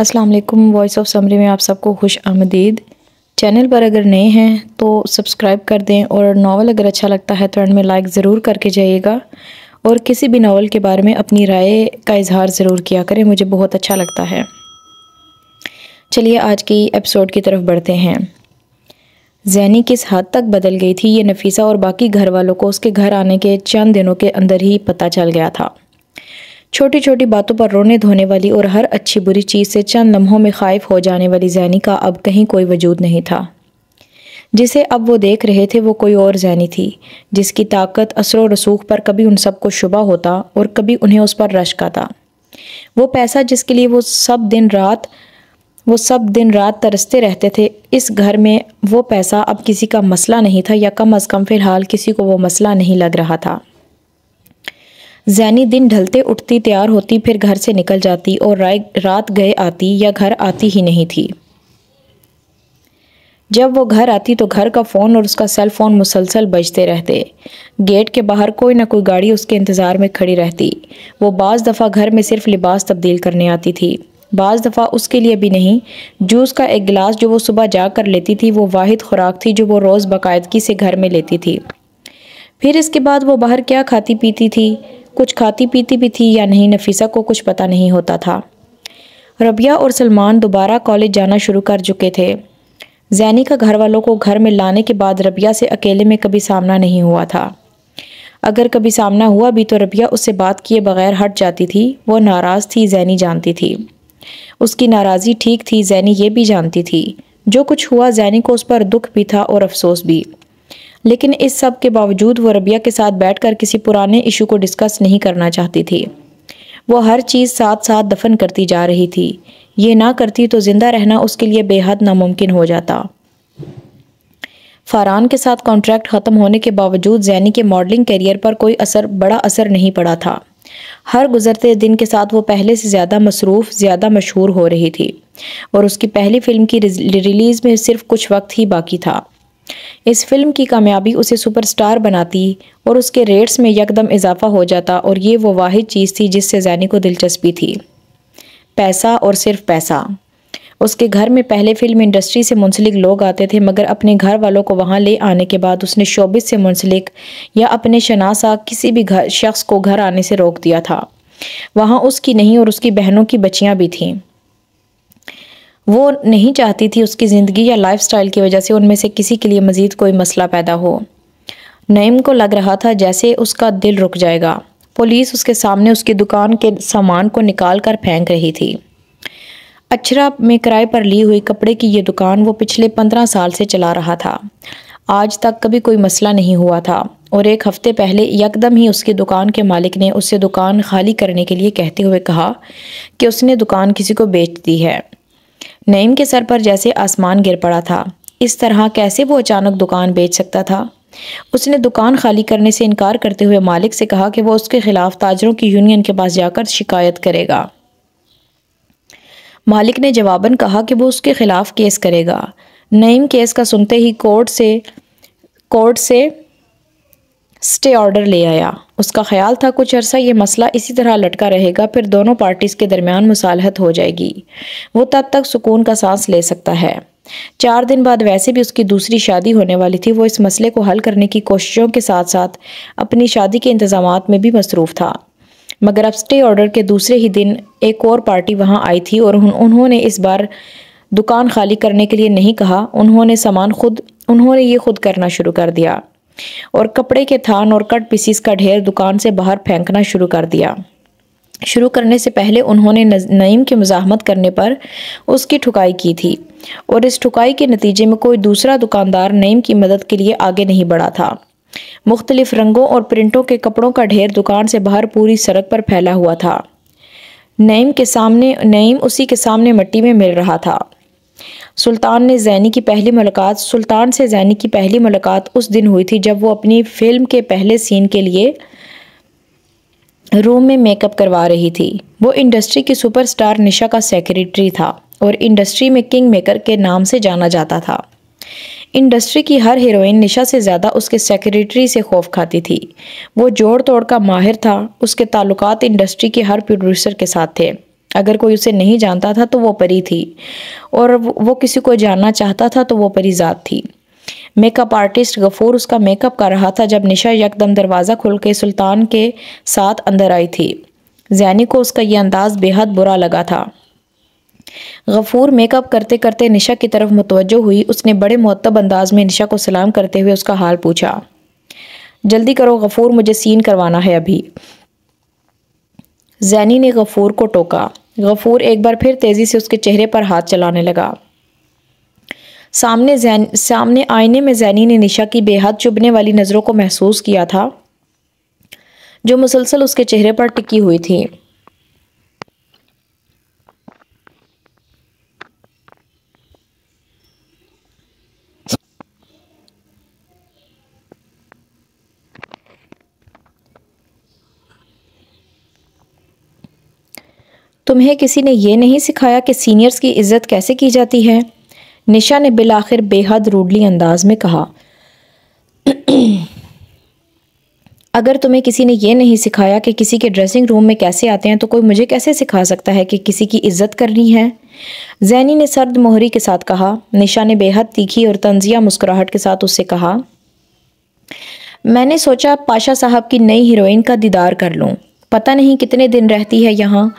अस्सलाम वालेकुम। Voice of summary में आप सबको खुश आमदीद। चैनल पर अगर नए हैं तो सब्सक्राइब कर दें और नावल अगर अच्छा लगता है तो एंड में लाइक ज़रूर करके जाइएगा और किसी भी नावल के बारे में अपनी राय का इजहार ज़रूर किया करें, मुझे बहुत अच्छा लगता है। चलिए आज की एपिसोड की तरफ बढ़ते हैं। ज़ैनी किस हद तक बदल गई थी ये नफीसा और बाकी घर वालों को उसके घर आने के चंद दिनों के अंदर ही पता चल गया था। छोटी छोटी बातों पर रोने धोने वाली और हर अच्छी बुरी चीज़ से चंद लम्हों में खाइफ हो जाने वाली ज़ैनी का अब कहीं कोई वजूद नहीं था। जिसे अब वो देख रहे थे वो कोई और ज़ैनी थी, जिसकी ताकत असर रसूख पर कभी उन सबको शुबा होता और कभी उन्हें उस पर रश्क आता। वो पैसा जिसके लिए वो सब दिन रात तरसते रहते थे, इस घर में वो पैसा अब किसी का मसला नहीं था, या कम अज़ कम फ़िलहाल किसी को वो मसला नहीं लग रहा था। ज़ैनी दिन ढलते उठती, तैयार होती, फिर घर से निकल जाती और रात गए आती या घर आती ही नहीं थी। जब वो घर आती तो घर का फ़ोन और उसका सेल फ़ोन मुसलसल बजते रहते। गेट के बाहर कोई ना कोई गाड़ी उसके इंतज़ार में खड़ी रहती। वो बाज़ दफ़ा घर में सिर्फ लिबास तब्दील करने आती थी, बाज़ दफ़ा उसके लिए भी नहीं। जूस का एक गिलास जो वो सुबह जा कर लेती थी वो वाहिद खुराक थी जो वो रोज़ बाकायदगी से घर में लेती थी। फिर इसके बाद वो बाहर क्या खाती पीती थी, कुछ खाती पीती भी थी या नहीं, नफीसा को कुछ पता नहीं होता था। रबिया और सलमान दोबारा कॉलेज जाना शुरू कर चुके थे। ज़ैनी का घर वालों को घर में लाने के बाद रबिया से अकेले में कभी सामना नहीं हुआ था। अगर कभी सामना हुआ भी तो रबिया उससे बात किए बगैर हट जाती थी। वो नाराज़ थी, ज़ैनी जानती थी। उसकी नाराज़गी ठीक थी, ज़ैनी ये भी जानती थी। जो कुछ हुआ ज़ैनी को उस पर दुख भी था और अफसोस भी, लेकिन इस सब के बावजूद वो रबिया के साथ बैठकर किसी पुराने इशू को डिस्कस नहीं करना चाहती थी। वो हर चीज़ साथ साथ दफन करती जा रही थी। ये ना करती तो जिंदा रहना उसके लिए बेहद नामुमकिन हो जाता। फरहान के साथ कॉन्ट्रैक्ट ख़त्म होने के बावजूद ज़ैनी के मॉडलिंग करियर पर कोई बड़ा असर नहीं पड़ा था। हर गुजरते दिन के साथ वो पहले से ज़्यादा मसरूफ़, ज़्यादा मशहूर हो रही थी और उसकी पहली फ़िल्म की रिलीज़ में सिर्फ कुछ वक्त ही बाकी था। इस फिल्म की कामयाबी उसे सुपरस्टार बनाती और उसके रेट्स में यकदम इजाफा हो जाता, और ये वो वाहिद चीज़ थी जिससे ज़ैनी को दिलचस्पी थी। पैसा और सिर्फ पैसा। उसके घर में पहले फिल्म इंडस्ट्री से मुंसलिक लोग आते थे, मगर अपने घर वालों को वहाँ ले आने के बाद उसने शोबिस से मुंसलिक या अपने शनासा किसी भी शख्स को घर आने से रोक दिया था। वहाँ उसकी नहीं और उसकी बहनों की बच्चियाँ भी थीं। वो नहीं चाहती थी उसकी ज़िंदगी या लाइफस्टाइल की वजह से उनमें से किसी के लिए मज़ीद कोई मसला पैदा हो। नईम को लग रहा था जैसे उसका दिल रुक जाएगा। पुलिस उसके सामने उसकी दुकान के सामान को निकाल कर फेंक रही थी। अचरा में किराए पर ली हुई कपड़े की ये दुकान वो पिछले 15 साल से चला रहा था। आज तक कभी कोई मसला नहीं हुआ था, और एक हफ्ते पहले यकदम ही उसकी दुकान के मालिक ने उससे दुकान खाली करने के लिए कहते हुए कहा कि उसने दुकान किसी को बेच दी है। नईम के सर पर जैसे आसमान गिर पड़ा था। इस तरह कैसे वो अचानक दुकान बेच सकता था? उसने दुकान खाली करने से इनकार करते हुए मालिक से कहा कि वो उसके खिलाफ ताजरों की यूनियन के पास जाकर शिकायत करेगा। मालिक ने जवाबन कहा कि वो उसके खिलाफ केस करेगा। नईम केस का सुनते ही कोर्ट से स्टे ऑर्डर ले आया। उसका ख्याल था कुछ अरसा ये मसला इसी तरह लटका रहेगा, फिर दोनों पार्टीज के दरमियान मुसालहत हो जाएगी। वो तब तक सुकून का सांस ले सकता है। 4 दिन बाद वैसे भी उसकी दूसरी शादी होने वाली थी। वो इस मसले को हल करने की कोशिशों के साथ साथ अपनी शादी के इंतजामात में भी मसरूफ़ था। मगर अब स्टे ऑर्डर के दूसरे ही दिन एक और पार्टी वहाँ आई थी और उन्होंने इस बार दुकान खाली करने के लिए नहीं कहा। उन्होंने ये खुद करना शुरू कर दिया और कपड़े के थान और कट पीसीस का ढेर दुकान से बाहर फेंकना शुरू कर दिया। शुरू करने से पहले उन्होंने नईम की मुज़ाहमत करने पर उसकी ठुकाई की थी, और इस ठुकाई के नतीजे में कोई दूसरा दुकानदार नईम की मदद के लिए आगे नहीं बढ़ा था। मुख्तलिफ रंगों और प्रिंटों के कपड़ों का ढेर दुकान से बाहर पूरी सड़क पर फैला हुआ था। नईम उसी के सामने मिट्टी में मिल रहा था। सुल्तान से ज़ैनी की पहली मुलाकात उस दिन हुई थी जब वो अपनी फिल्म के पहले सीन के लिए रूम में मेकअप करवा रही थी। वो इंडस्ट्री की सुपरस्टार निशा का सेक्रेटरी था और इंडस्ट्री में किंग मेकर के नाम से जाना जाता था। इंडस्ट्री की हर हीरोइन निशा से ज़्यादा उसके सेक्रेटरी से खौफ खाती थी। वो जोड़ तोड़ का माहिर था। उसके ताल्लुकात इंडस्ट्री के हर प्रोड्यूसर के साथ थे। अगर कोई उसे नहीं जानता था तो वो परी थी, और वो किसी को जानना चाहता था तो वो परीजात थी। मेकअप आर्टिस्ट गफूर उसका मेकअप कर रहा था जब निशा यकदम दरवाज़ा खुल के सुल्तान के साथ अंदर आई थी। जैनी को उसका यह अंदाज बेहद बुरा लगा था। गफूर मेकअप करते करते निशा की तरफ मुतवज्जो हुई। उसने बड़े मुअत्तब अंदाज में निशा को सलाम करते हुए उसका हाल पूछा। जल्दी करो गफूर, मुझे सीन करवाना है अभी। जैनी ने गफूर को टोका। गफूर एक बार फिर तेजी से उसके चेहरे पर हाथ चलाने लगा। सामने आईने में जैनी ने निशा की बेहद चुभने वाली नज़रों को महसूस किया था जो मुसलसल उसके चेहरे पर टिकी हुई थी। तुम्हें किसी ने यह नहीं सिखाया कि सीनियर्स की इज्जत कैसे की जाती है? निशा ने बिलाखिर बेहद रूडली अंदाज में कहा। अगर तुम्हें किसी ने यह नहीं सिखाया कि किसी के ड्रेसिंग रूम में कैसे आते हैं तो कोई मुझे कैसे सिखा सकता है कि किसी की इज्जत करनी है? जैनी ने सर्द मोहरी के साथ कहा। निशा ने बेहद तीखी और तंजिया मुस्कुराहट के साथ उससे कहा, मैंने सोचा पाशा साहब की नई हीरोइन का दीदार कर लूं। पता नहीं कितने दिन रहती है यहाँ।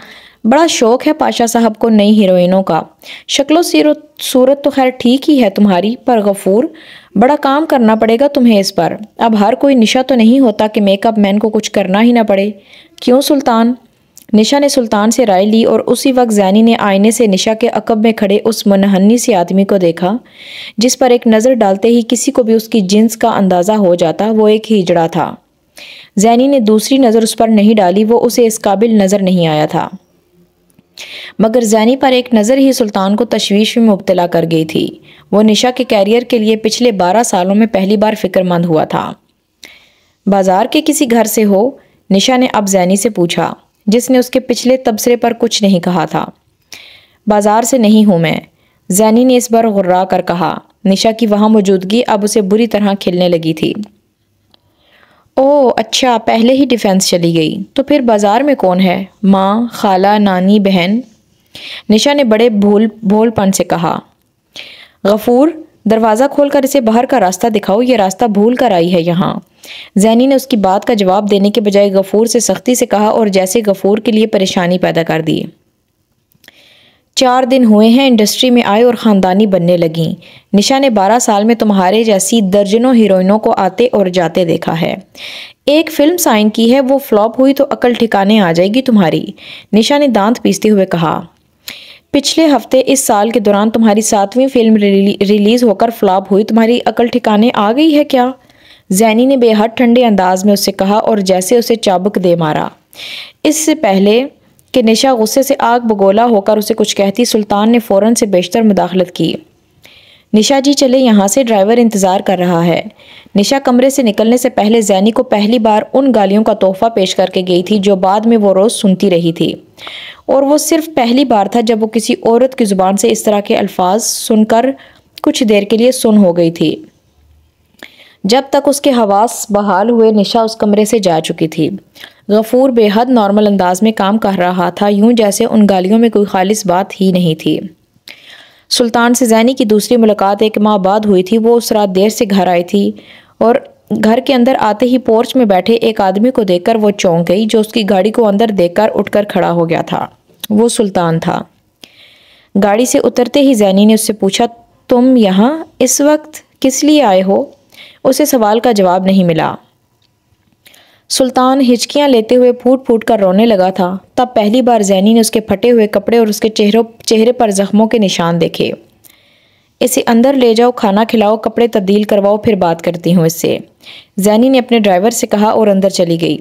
बड़ा शौक है पाशा साहब को नई हीरोइनों का। शक्लो सूरत तो खैर ठीक ही है तुम्हारी, पर गफूर बड़ा काम करना पड़ेगा तुम्हें इस पर। अब हर कोई निशा तो नहीं होता कि मेकअप मैन को कुछ करना ही ना पड़े। क्यों सुल्तान? निशा ने सुल्तान से राय ली और उसी वक्त जैनी ने आईने से निशा के अकब में खड़े उस मुनहन्नी से आदमी को देखा जिस पर एक नज़र डालते ही किसी को भी उसकी जिन्स का अंदाज़ा हो जाता। वो एक हिजड़ा था। जैनी ने दूसरी नज़र उस पर नहीं डाली, वो उसे इस काबिल नज़र नहीं आया था। मगर जैनी पर एक नज़र ही सुल्तान को तशवीश में मुब्तला कर गई थी। वो निशा के कैरियर के लिए पिछले 12 सालों में पहली बार फिक्रमंद हुआ था। बाजार के किसी घर से हो? निशा ने अब जैनी से पूछा, जिसने उसके पिछले तबसरे पर कुछ नहीं कहा था। बाजार से नहीं हूं मैं, जैनी ने इस बार गुर्रा कर कहा। निशा की वहां मौजूदगी अब उसे बुरी तरह खिलने लगी थी। ओह अच्छा, पहले ही डिफेंस चली गई। तो फिर बाजार में कौन है? माँ, खाला, नानी, बहन? निशा ने बड़े भोलपन से कहा। गफूर, दरवाज़ा खोलकर इसे बाहर का रास्ता दिखाओ, ये रास्ता भूल कर आई है यहाँ। जैनी ने उसकी बात का जवाब देने के बजाय गफूर से सख्ती से कहा और जैसे गफूर के लिए परेशानी पैदा कर दी। 4 दिन हुए हैं इंडस्ट्री में आए और ख़ानदानी बनने लगी। निशा ने 12 साल में तुम्हारे जैसी दर्जनों हीरोइनों को आते और जाते देखा है। एक फिल्म साइन की है, वो फ्लॉप हुई तो अकल ठिकाने आ जाएगी तुम्हारी। निशा ने दांत पीसते हुए कहा। पिछले हफ्ते इस साल के दौरान तुम्हारी 7वीं फिल्म रिलीज होकर फ्लॉप हुई, तुम्हारी अकल ठिकाने आ गई है क्या? जैनी ने बेहद ठंडे अंदाज में उससे कहा और जैसे उसे चाबुक दे मारा। इससे पहले कि निशा गुस्से से आग बगोला होकर उसे कुछ कहती, सुल्तान ने फ़ौरन से बेशतर मुदाखलत की। निशा जी चले यहाँ से, ड्राइवर इंतज़ार कर रहा है। निशा कमरे से निकलने से पहले जैनी को पहली बार उन गालियों का तोहफा पेश करके गई थी जो बाद में वो रोज़ सुनती रही थी, और वो सिर्फ पहली बार था जब वो किसी औरत की ज़ुबान से इस तरह के अल्फाज सुनकर कुछ देर के लिए सुन हो गई थी। जब तक उसके हवास बहाल हुए निशा उस कमरे से जा चुकी थी। गफूर बेहद नॉर्मल अंदाज में काम कर रहा था, यूं जैसे उन गालियों में कोई खालिस बात ही नहीं थी। सुल्तान से जैनी की दूसरी मुलाकात 1 माह बाद हुई थी। वो उस रात देर से घर आई थी और घर के अंदर आते ही पोर्च में बैठे एक आदमी को देखकर वो चौंक गई, जो उसकी गाड़ी को अंदर देखकर उठकर खड़ा हो गया था। वो सुल्तान था। गाड़ी से उतरते ही जैनी ने उससे पूछा, तुम यहाँ इस वक्त किस लिए आए हो? उसे सवाल का जवाब नहीं मिला। सुल्तान हिचकियां लेते हुए फूट फूट कर रोने लगा था। तब पहली बार जैनी ने उसके फटे हुए कपड़े और उसके चेहरे पर जख्मों के निशान देखे। इसे अंदर ले जाओ, खाना खिलाओ, कपड़े तब्दील करवाओ, फिर बात करती हूँ इससे, जैनी ने अपने ड्राइवर से कहा और अंदर चली गई।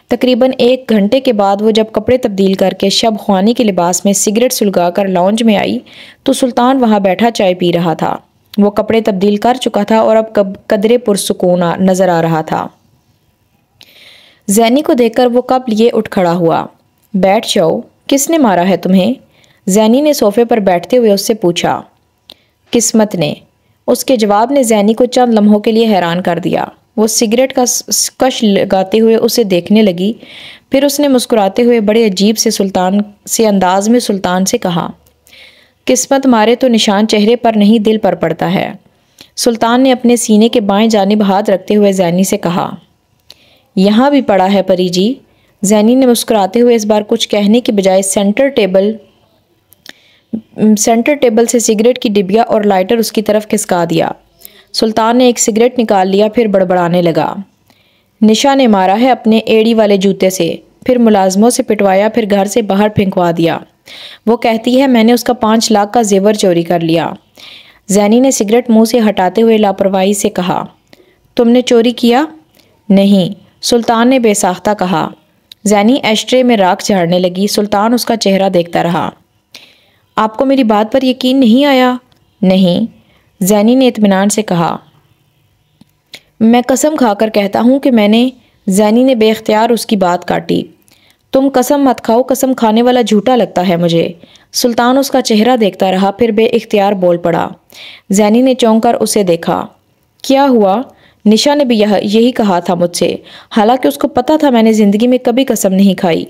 तकरीबन 1 घंटे के बाद वो जब कपड़े तब्दील करके शब ख्वानी के लिबास में सिगरेट सुलगाकर लाउंज में आई तो सुल्तान वहाँ बैठा चाय पी रहा था। वो कपड़े तब्दील कर चुका था और अब कदरे पुरसुकून नजर आ रहा था। जैनी को देखकर वो कब लिए उठ खड़ा हुआ। बैठ जाओ, किसने मारा है तुम्हें? जैनी ने सोफे पर बैठते हुए उससे पूछा। किस्मत ने। उसके जवाब ने जैनी को चंद लम्हों के लिए हैरान कर दिया। वो सिगरेट का कश लगाते हुए उसे देखने लगी, फिर उसने मुस्कुराते हुए बड़े अजीब से अंदाज में सुल्तान से कहा, किस्मत मारे तो निशान चेहरे पर नहीं दिल पर पड़ता है। सुल्तान ने अपने सीने के बाएं जानिब हाथ रखते हुए जैनी से कहा, यहाँ भी पड़ा है परी जी। जैनी ने मुस्कुराते हुए इस बार कुछ कहने के बजाय सेंटर टेबल से सिगरेट की डिबिया और लाइटर उसकी तरफ खिसका दिया। सुल्तान ने एक सिगरेट निकाल लिया, फिर बड़बड़ाने लगा, निशा ने मारा है अपने एड़ी वाले जूते से, फिर मुलाजमों से पिटवाया, फिर घर से बाहर फेंकवा दिया। वो कहती है मैंने उसका 5 लाख का जेवर चोरी कर लिया। जैनी ने सिगरेट मुंह से हटाते हुए लापरवाही से कहा, तुमने चोरी किया? नहीं, सुल्तान ने बेसाख्ता कहा। जैनी एस्ट्रे में राख झाड़ने लगी। सुल्तान उसका चेहरा देखता रहा। आपको मेरी बात पर यकीन नहीं आया? नहीं, जैनी ने इत्मीनान से कहा। मैं कसम खाकर कहता हूँ कि मैंने। जैनी ने बेख्तियार उसकी बात काटी। तुम कसम मत खाओ, कसम खाने वाला झूठा लगता है मुझे। सुल्तान उसका चेहरा देखता रहा, फिर बेइख्तियार बोल पड़ा। जैनी ने चौंक कर उसे देखा। क्या हुआ? निशा ने भी यही कहा था मुझसे, हालांकि उसको पता था मैंने ज़िंदगी में कभी कसम नहीं खाई।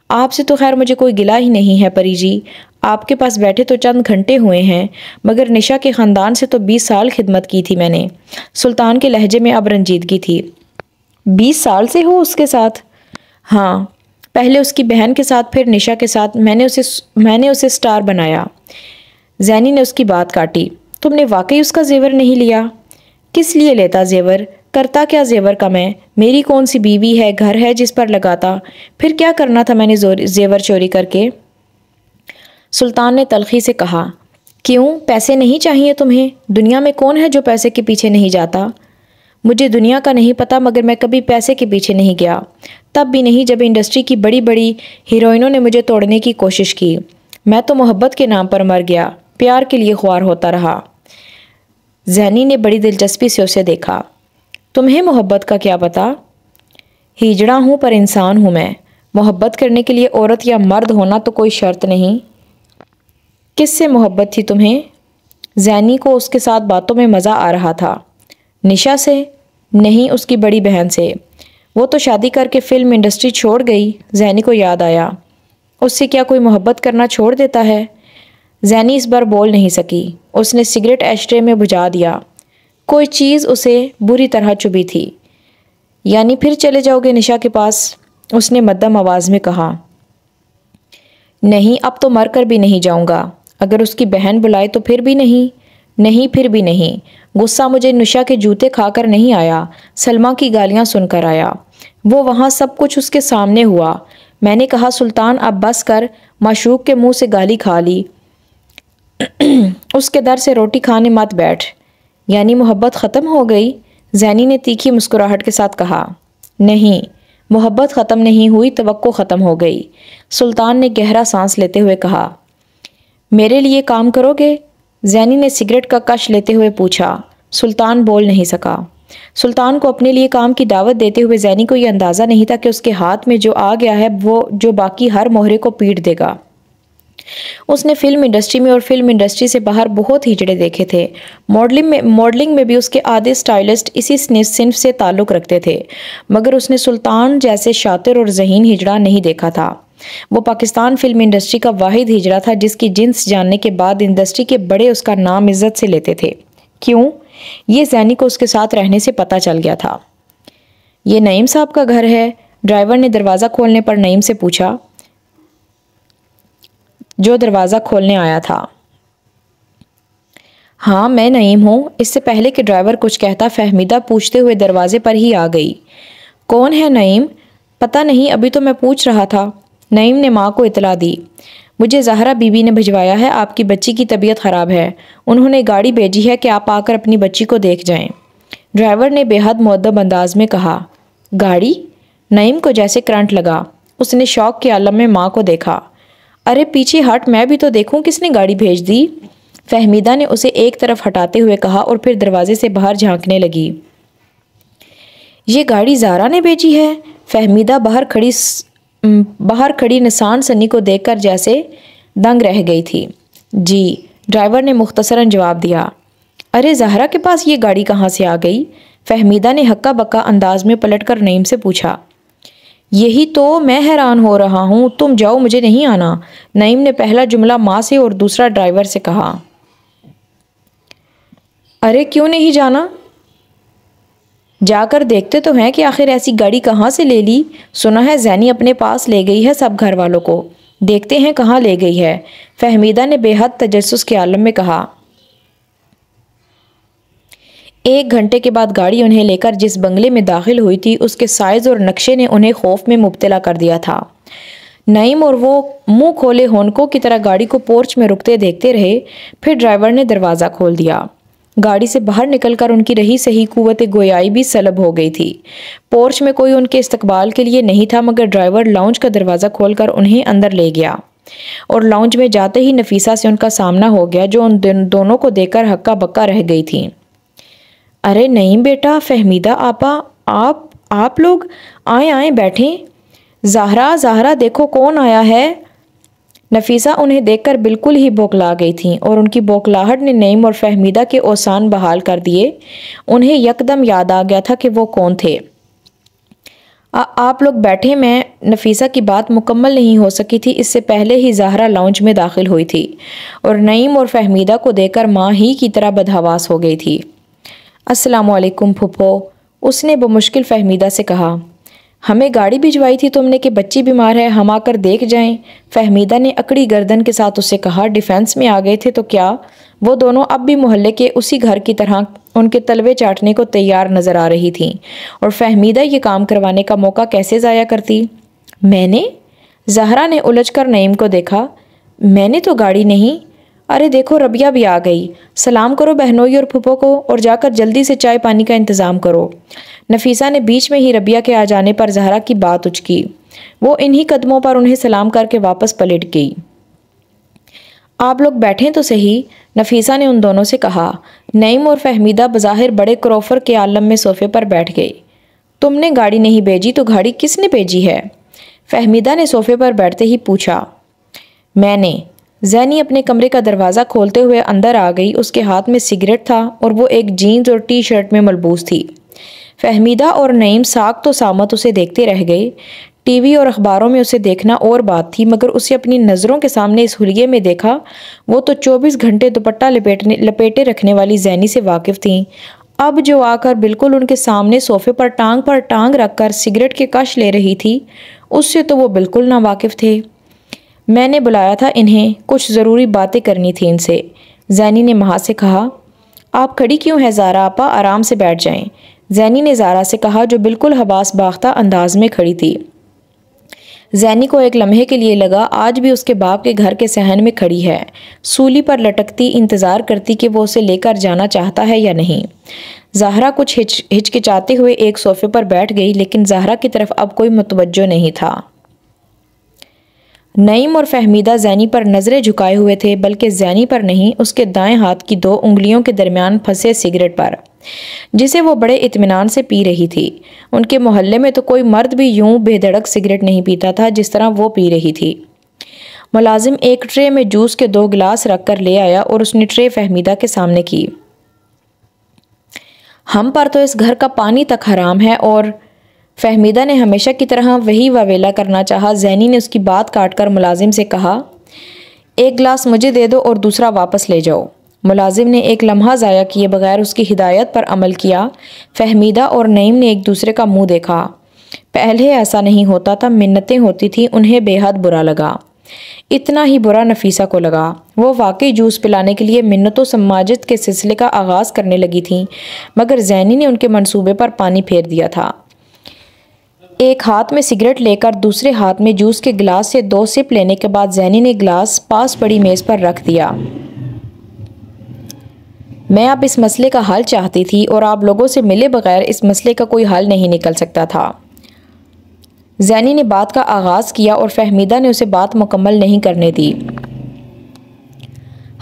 आपसे तो खैर मुझे कोई गिला ही नहीं है परी जी, आपके पास बैठे तो चंद घंटे हुए हैं, मगर निशा के ख़ानदान से तो 20 साल खिदमत की थी मैंने। सुल्तान के लहजे में अब रंजीदगी थी। 20 साल से हो उसके साथ? हाँ, पहले उसकी बहन के साथ, फिर निशा के साथ। मैंने उसे स्टार बनाया। जैनी ने उसकी बात काटी। तुमने वाकई उसका जेवर नहीं लिया? किस लिए लेता जेवर? करता क्या जेवर का मैं? मेरी कौन सी बीवी है, घर है जिस पर लगाता? फिर क्या करना था मैंने जेवर चोरी करके? सुल्तान ने तल्खी से कहा। क्यों, पैसे नहीं चाहिए तुम्हें? दुनिया में कौन है जो पैसे के पीछे नहीं जाता? मुझे दुनिया का नहीं पता, मगर मैं कभी पैसे के पीछे नहीं गया। तब भी नहीं जब इंडस्ट्री की बड़ी बड़ी हीरोइनों ने मुझे तोड़ने की कोशिश की। मैं तो मोहब्बत के नाम पर मर गया, प्यार के लिए ख्वार होता रहा। जैनी ने बड़ी दिलचस्पी से उसे देखा। तुम्हें मोहब्बत का क्या पता? हिजड़ा हूँ पर इंसान हूँ मैं। मोहब्बत करने के लिए औरत या मर्द होना तो कोई शर्त नहीं। किससे मोहब्बत थी तुम्हें? जैनी को उसके साथ बातों में मज़ा आ रहा था। निशा से? नहीं, उसकी बड़ी बहन से। वो तो शादी करके फिल्म इंडस्ट्री छोड़ गई। जैनी को याद आया, उससे क्या कोई मोहब्बत करना छोड़ देता है? जैनी इस बार बोल नहीं सकी। उसने सिगरेट एस्ट्रे में बुझा दिया। कोई चीज़ उसे बुरी तरह चुभी थी। यानी फिर चले जाओगे निशा के पास? उसने मध्यम आवाज़ में कहा। नहीं, अब तो मर कर भी नहीं जाऊंगा। अगर उसकी बहन बुलाए तो फिर भी नहीं। नहीं, फिर भी नहीं। गुस्सा मुझे निशा के जूते खाकर नहीं आया, सलमा की गालियां सुनकर आया। वो वहाँ सब कुछ उसके सामने हुआ। मैंने कहा, सुल्तान अब बस कर, माशूक के मुंह से गाली खा ली। उसके दर से रोटी खाने मत बैठ। यानी मोहब्बत ख़त्म हो गई? जैनी ने तीखी मुस्कुराहट के साथ कहा। नहीं, मोहब्बत ख़त्म नहीं हुई, तवक्को ख़त्म हो गई। सुल्तान ने गहरा सांस लेते हुए कहा। मेरे लिए काम करोगे? जैनी ने सिगरेट का कश लेते हुए पूछा। सुल्तान बोल नहीं सका। सुल्तान को अपने लिए काम की दावत देते हुए जैनी को यह अंदाज़ा नहीं था कि उसके हाथ में जो आ गया है वो जो बाकी हर मोहरे को पीट देगा। उसने फिल्म इंडस्ट्री में और फिल्म इंडस्ट्री से बाहर बहुत हिजड़े देखे थे। मॉडलिंग में भी उसके आधे स्टाइलिस्ट इसी सिंफ से ताल्लुक़ रखते थे, मगर उसने सुल्तान जैसे शातिर और ज़हीन हिजड़ा नहीं देखा था। वो पाकिस्तान फिल्म इंडस्ट्री का वाहिद हिजड़ा था जिसकी जिन्स जानने के बाद इंडस्ट्री के बड़े उसका नाम इज्जत से लेते थे। क्यों? ये जैनी को उसके साथ रहने से पता चल गया था। ये नईम साहब का घर है? ड्राइवर ने दरवाज़ा खोलने पर नईम से पूछा, जो दरवाज़ा खोलने आया था। हाँ, मैं नईम हूँ। इससे पहले कि ड्राइवर कुछ कहता, फहमीदा पूछते हुए दरवाजे पर ही आ गई। कौन है नईम? पता नहीं, अभी तो मैं पूछ रहा था। नईम ने माँ को इतला दी। मुझे ज़हरा बीबी ने भिजवाया है, आपकी बच्ची की तबीयत ख़राब है। उन्होंने गाड़ी भेजी है कि आप आकर अपनी बच्ची को देख जाएं। ड्राइवर ने बेहद मुअद्दब अंदाज में कहा। गाड़ी? नईम को जैसे करंट लगा। उसने शौक के आलम में माँ को देखा। अरे पीछे हट, मैं भी तो देखूं किसने गाड़ी भेज दी। फहमीदा ने उसे एक तरफ हटाते हुए कहा और फिर दरवाजे से बाहर झांकने लगी। ये गाड़ी ज़ारा ने भेजी है? फहमीदा बाहर खड़ी निसान सन्नी को देखकर जैसे दंग रह गई थी। जी, ड्राइवर ने मुख्तसरन जवाब दिया। अरे ज़हरा के पास ये गाड़ी कहाँ से आ गई? फहमीदा ने हक्का बक्का अंदाज में पलटकर नईम से पूछा। यही तो मैं हैरान हो रहा हूँ, तुम जाओ, मुझे नहीं आना। नईम ने पहला जुमला माँ से और दूसरा ड्राइवर से कहा। अरे क्यों नहीं जाना? जाकर देखते तो हैं कि आखिर ऐसी गाड़ी कहाँ से ले ली। सुना है जैनी अपने पास ले गई है सब घर वालों को। देखते हैं कहाँ ले गई है, फहमीदा ने बेहद तजस्सुस के आलम में कहा। 1 घंटे के बाद गाड़ी उन्हें लेकर जिस बंगले में दाखिल हुई थी उसके साइज और नक्शे ने उन्हें खौफ में मुब्तला कर दिया था। नईम और वो मुंह खोले होनकों की तरह गाड़ी को पोर्च में रुकते देखते रहे। फिर ड्राइवर ने दरवाज़ा खोल दिया। गाड़ी से बाहर निकलकर उनकी रही सही कुव्वत गोयाई भी सलब हो गई थी। पोर्च में कोई उनके इस्तकबाल के लिए नहीं था, मगर ड्राइवर लाउंज का दरवाज़ा खोलकर उन्हें अंदर ले गया और लाउंज में जाते ही नफीसा से उनका सामना हो गया, जो उन दोनों को देखकर हक्का बक्का रह गई थी। अरे नईम बेटा, फहमीदा आपा, आप लोग आए आए बैठें। ज़ाहरा ज़ाहरा देखो कौन आया है। नफीसा उन्हें देखकर बिल्कुल ही बौखला गई थीं और उनकी बौखलाहट ने नईम और फहमीदा के औसान बहाल कर दिए। उन्हें यकदम याद आ गया था कि वो कौन थे। आप लोग बैठे। मैं नफीसा की बात मुकम्मल नहीं हो सकी थी, इससे पहले ही ज़ाहरा लाउंज में दाखिल हुई थी और नईम और फहमीदा को देखकर माँ ही की तरह बदहवास हो गई थी। अस्सलामुअलैकुम फुप्पो, उसने बमुश्किल फहमीदा से कहा। हमें गाड़ी भिजवाई थी तुमने कि बच्ची बीमार है, हम आकर देख जाएं। फहमीदा ने अकड़ी गर्दन के साथ उससे कहा। डिफेंस में आ गए थे तो क्या? वो दोनों अब भी मोहल्ले के उसी घर की तरह उनके तलवे चाटने को तैयार नजर आ रही थीं और फहमीदा ये काम करवाने का मौका कैसे ज़ाया करती। मैंने? ज़हरा ने उलझकर नईम को देखा। मैंने तो गाड़ी नहीं। अरे देखो रबिया भी आ गई। सलाम करो बहनोई और फूफो को और जाकर जल्दी से चाय पानी का इंतज़ाम करो। नफीसा ने बीच में ही रबिया के आ जाने पर ज़हरा की बात उचकी। वो इन्हीं कदमों पर उन्हें सलाम करके वापस पलट गई। आप लोग बैठें तो सही, नफीसा ने उन दोनों से कहा। नईम और फहमीदा बज़ाहिर बड़े क्रॉफर के आलम में सोफे पर बैठ गए। तुमने गाड़ी नहीं भेजी तो गाड़ी किसने भेजी है? फहमीदा ने सोफे पर बैठते ही पूछा। मैंने। जैनी अपने कमरे का दरवाज़ा खोलते हुए अंदर आ गई। उसके हाथ में सिगरेट था और वो एक जीन्स और टी शर्ट में मलबूस थी। फहमीदा और नईम साख तो सामत उसे देखते रह गए। टीवी और अखबारों में उसे देखना और बात थी, मगर उसे अपनी नज़रों के सामने इस हुलिये में देखा। वो तो 24 घंटे दुपट्टा लपेटे रखने वाली जैनी से वाकिफ़ थीं। अब जो आकर बिल्कुल उनके सामने सोफे पर टांग रखकर सिगरेट के कश ले रही थी, उससे तो वो बिल्कुल ना वाकिफ़ थे। मैंने बुलाया था इन्हें, कुछ ज़रूरी बातें करनी थी इनसे, जैनी ने माँ से कहा। आप खड़ी क्यों हैं ज़ारा आपा, आराम से बैठ जाएं। जैनी ने ज़ारा से कहा, जो बिल्कुल हवास बाख्ता अंदाज में खड़ी थी। जैनी को एक लम्हे के लिए लगा आज भी उसके बाप के घर के सहन में खड़ी है, सूली पर लटकती, इंतज़ार करती कि वो उसे लेकर जाना चाहता है या नहीं। ज़ाहरा कुछ हिचकिचाते हुए एक सोफे पर बैठ गई, लेकिन ज़ाहरा की तरफ अब कोई मुतवज्जो नहीं था। नईम और फहमीदा जैनी पर नज़रें झुकाए हुए थे, बल्कि जैनी पर नहीं, उसके दाएं हाथ की 2 उंगलियों के दरमियान फंसे सिगरेट पर, जिसे वो बड़े इत्मीनान से पी रही थी। उनके मोहल्ले में तो कोई मर्द भी यूं बेधड़क सिगरेट नहीं पीता था जिस तरह वो पी रही थी। मुलाजिम एक ट्रे में जूस के 2 गिलास रख कर ले आया और उसने ट्रे फहमीदा के सामने की। हम पर तो इस घर का पानी तक हराम है। और फहमीदा ने हमेशा की तरह वही ववेला करना चाहा। जैनी ने उसकी बात काटकर मुलाजिम से कहा, 1 गिलास मुझे दे दो और दूसरा वापस ले जाओ। मुलाजिम ने एक लम्हा ज़ाया किए बगैर उसकी हिदायत पर अमल किया। फहमीदा और नईम ने एक दूसरे का मुंह देखा। पहले ऐसा नहीं होता था, मिन्नतें होती थी। उन्हें बेहद बुरा लगा। इतना ही बुरा नफीसा को लगा। वो वाकई जूस पिलाने के लिए मिन्नतों समाजित के सिलसिले का आगाज़ करने लगी थी, मगर जैनी ने उनके मंसूबे पर पानी फेर दिया था। एक हाथ में सिगरेट लेकर दूसरे हाथ में जूस के गिलास से 2 सिप लेने के बाद जैनी ने गिलास पास पड़ी मेज़ पर रख दिया। मैं अब इस मसले का हल चाहती थी और आप लोगों से मिले बगैर इस मसले का कोई हल नहीं निकल सकता था। जैनी ने बात का आगाज़ किया और फहमीदा ने उसे बात मुकम्मल नहीं करने दी।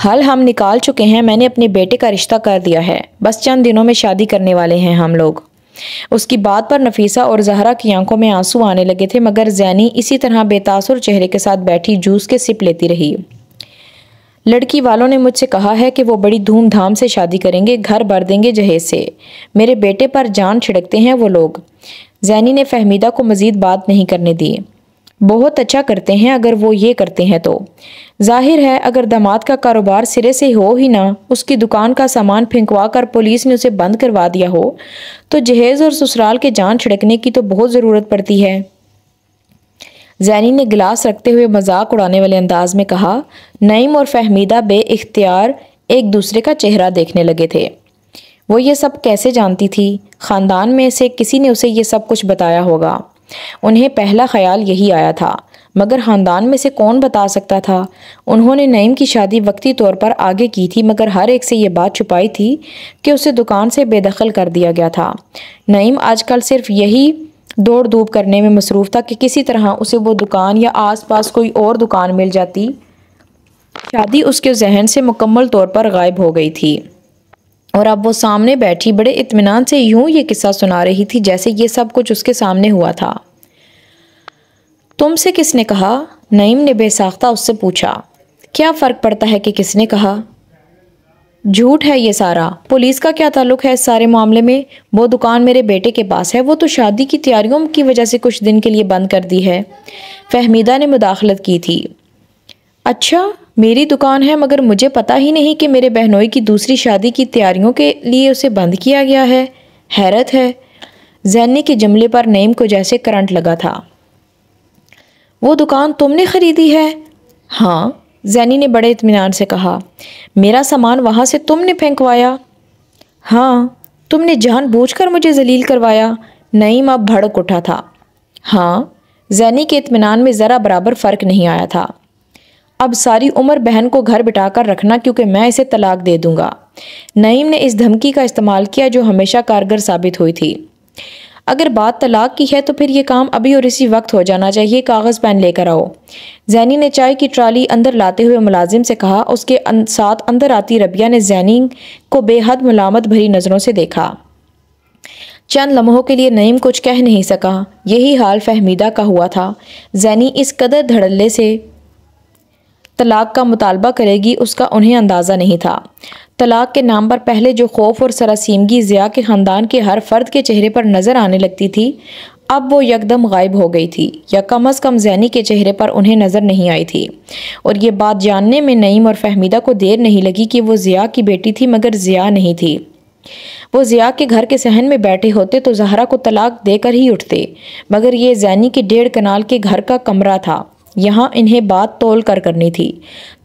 हल हम निकाल चुके हैं। मैंने अपने बेटे का रिश्ता कर दिया है। बस चंद दिनों में शादी करने वाले हैं हम लोग। उसकी बात पर नफीसा और ज़हरा की आंखों में आंसू आने लगे थे, मगर जैनी इसी तरह बेतासुर चेहरे के साथ बैठी जूस के सिप लेती रही। लड़की वालों ने मुझसे कहा है कि वो बड़ी धूमधाम से शादी करेंगे, घर भर देंगे जहेज से। मेरे बेटे पर जान छिड़कते हैं वो लोग। जैनी ने फहमीदा को मज़ीद बात नहीं करने दी। बहुत अच्छा करते हैं अगर वो ये करते हैं तो। जाहिर है अगर दामाद का कारोबार सिरे से हो ही ना, उसकी दुकान का सामान फेंकवा कर पुलिस ने उसे बंद करवा दिया हो, तो जहेज़ और ससुराल के जान छिड़कने की तो बहुत ज़रूरत पड़ती है। जैनी ने गिलास रखते हुए मजाक उड़ाने वाले अंदाज में कहा। नईम और फहमीदा बेइख्तियार एक दूसरे का चेहरा देखने लगे थे। वो ये सब कैसे जानती थी? ख़ानदान में से किसी ने उसे ये सब कुछ बताया होगा। उन्हें पहला ख्याल यही आया था, मगर ख़ानदान में से कौन बता सकता था? उन्होंने नईम की शादी वक्ती तौर पर आगे की थी, मगर हर एक से ये बात छुपाई थी कि उसे दुकान से बेदखल कर दिया गया था। नईम आजकल सिर्फ यही दौड़ धूप करने में मसरूफ़ था कि किसी तरह उसे वो दुकान या आसपास कोई और दुकान मिल जाती। शादी उसके जहन से मुकम्मल तौर पर गायब हो गई थी और अब वो सामने बैठी बड़े इत्मीनान से यूं ये किस्सा सुना रही थी जैसे ये सब कुछ उसके सामने हुआ था। तुमसे किसने कहा? नईम ने बेसाख्ता उससे पूछा। क्या फ़र्क पड़ता है कि किसने कहा? झूठ है ये सारा। पुलिस का क्या ताल्लुक है इस सारे मामले में? वो दुकान मेरे बेटे के पास है, वो तो शादी की तैयारियों की वजह से कुछ दिन के लिए बंद कर दी है। फहमीदा ने मुदाखलत की थी। अच्छा, मेरी दुकान है मगर मुझे पता ही नहीं कि मेरे बहनोई की दूसरी शादी की तैयारियों के लिए उसे बंद किया गया है। हैरत है। जैनी के जुमले पर नईम को जैसे करंट लगा था। वो दुकान तुमने खरीदी है? हाँ, जैनी ने बड़े इत्मीनान से कहा। मेरा सामान वहाँ से तुमने फेंकवाया? हाँ। तुमने जानबूझकर मुझे जलील करवाया? नईम अब भड़क उठा था। हाँ। जैनी के इत्मीनान में ज़रा बराबर फ़र्क नहीं आया था। अब सारी उम्र बहन को घर बिठाकर रखना क्योंकि मैं इसे तलाक दे दूंगा। नईम ने इस धमकी का इस्तेमाल किया जो हमेशा कारगर साबित हुई थी। अगर बात तलाक की है तो फिर ये काम अभी और इसी वक्त हो जाना चाहिए। कागज़ पेन लेकर आओ। जैनी ने चाय की ट्राली अंदर लाते हुए मुलाजिम से कहा। उसके साथ अंदर आती रबिया ने जैनी को बेहद मुलामत भरी नज़रों से देखा। चंद लम्हों के लिए नईम कुछ कह नहीं सका। यही हाल फहमीदा का हुआ था। जैनी इस कदर धड़ल्ले से तलाक का मुतालबा करेगी उसका उन्हें अंदाज़ा नहीं था। तलाक के नाम पर पहले जो खौफ और सरासीमगी ज़िया के ख़ानदान के हर फर्द के चेहरे पर नज़र आने लगती थी, अब वो यकदम गायब हो गई थी, या कम अज़ कम जैनी के चेहरे पर उन्हें नज़र नहीं आई थी। और ये बात जानने में नईम और फहमीदा को देर नहीं लगी कि वो ज़िया की बेटी थी मगर ज़िया नहीं थी। वो ज़िया के घर के सहन में बैठे होते तो ज़हरा को तलाक देकर ही उठते, मगर ये जैनी के 1.5 कनाल के घर का कमरा था। यहाँ इन्हें बात तोल कर करनी थी।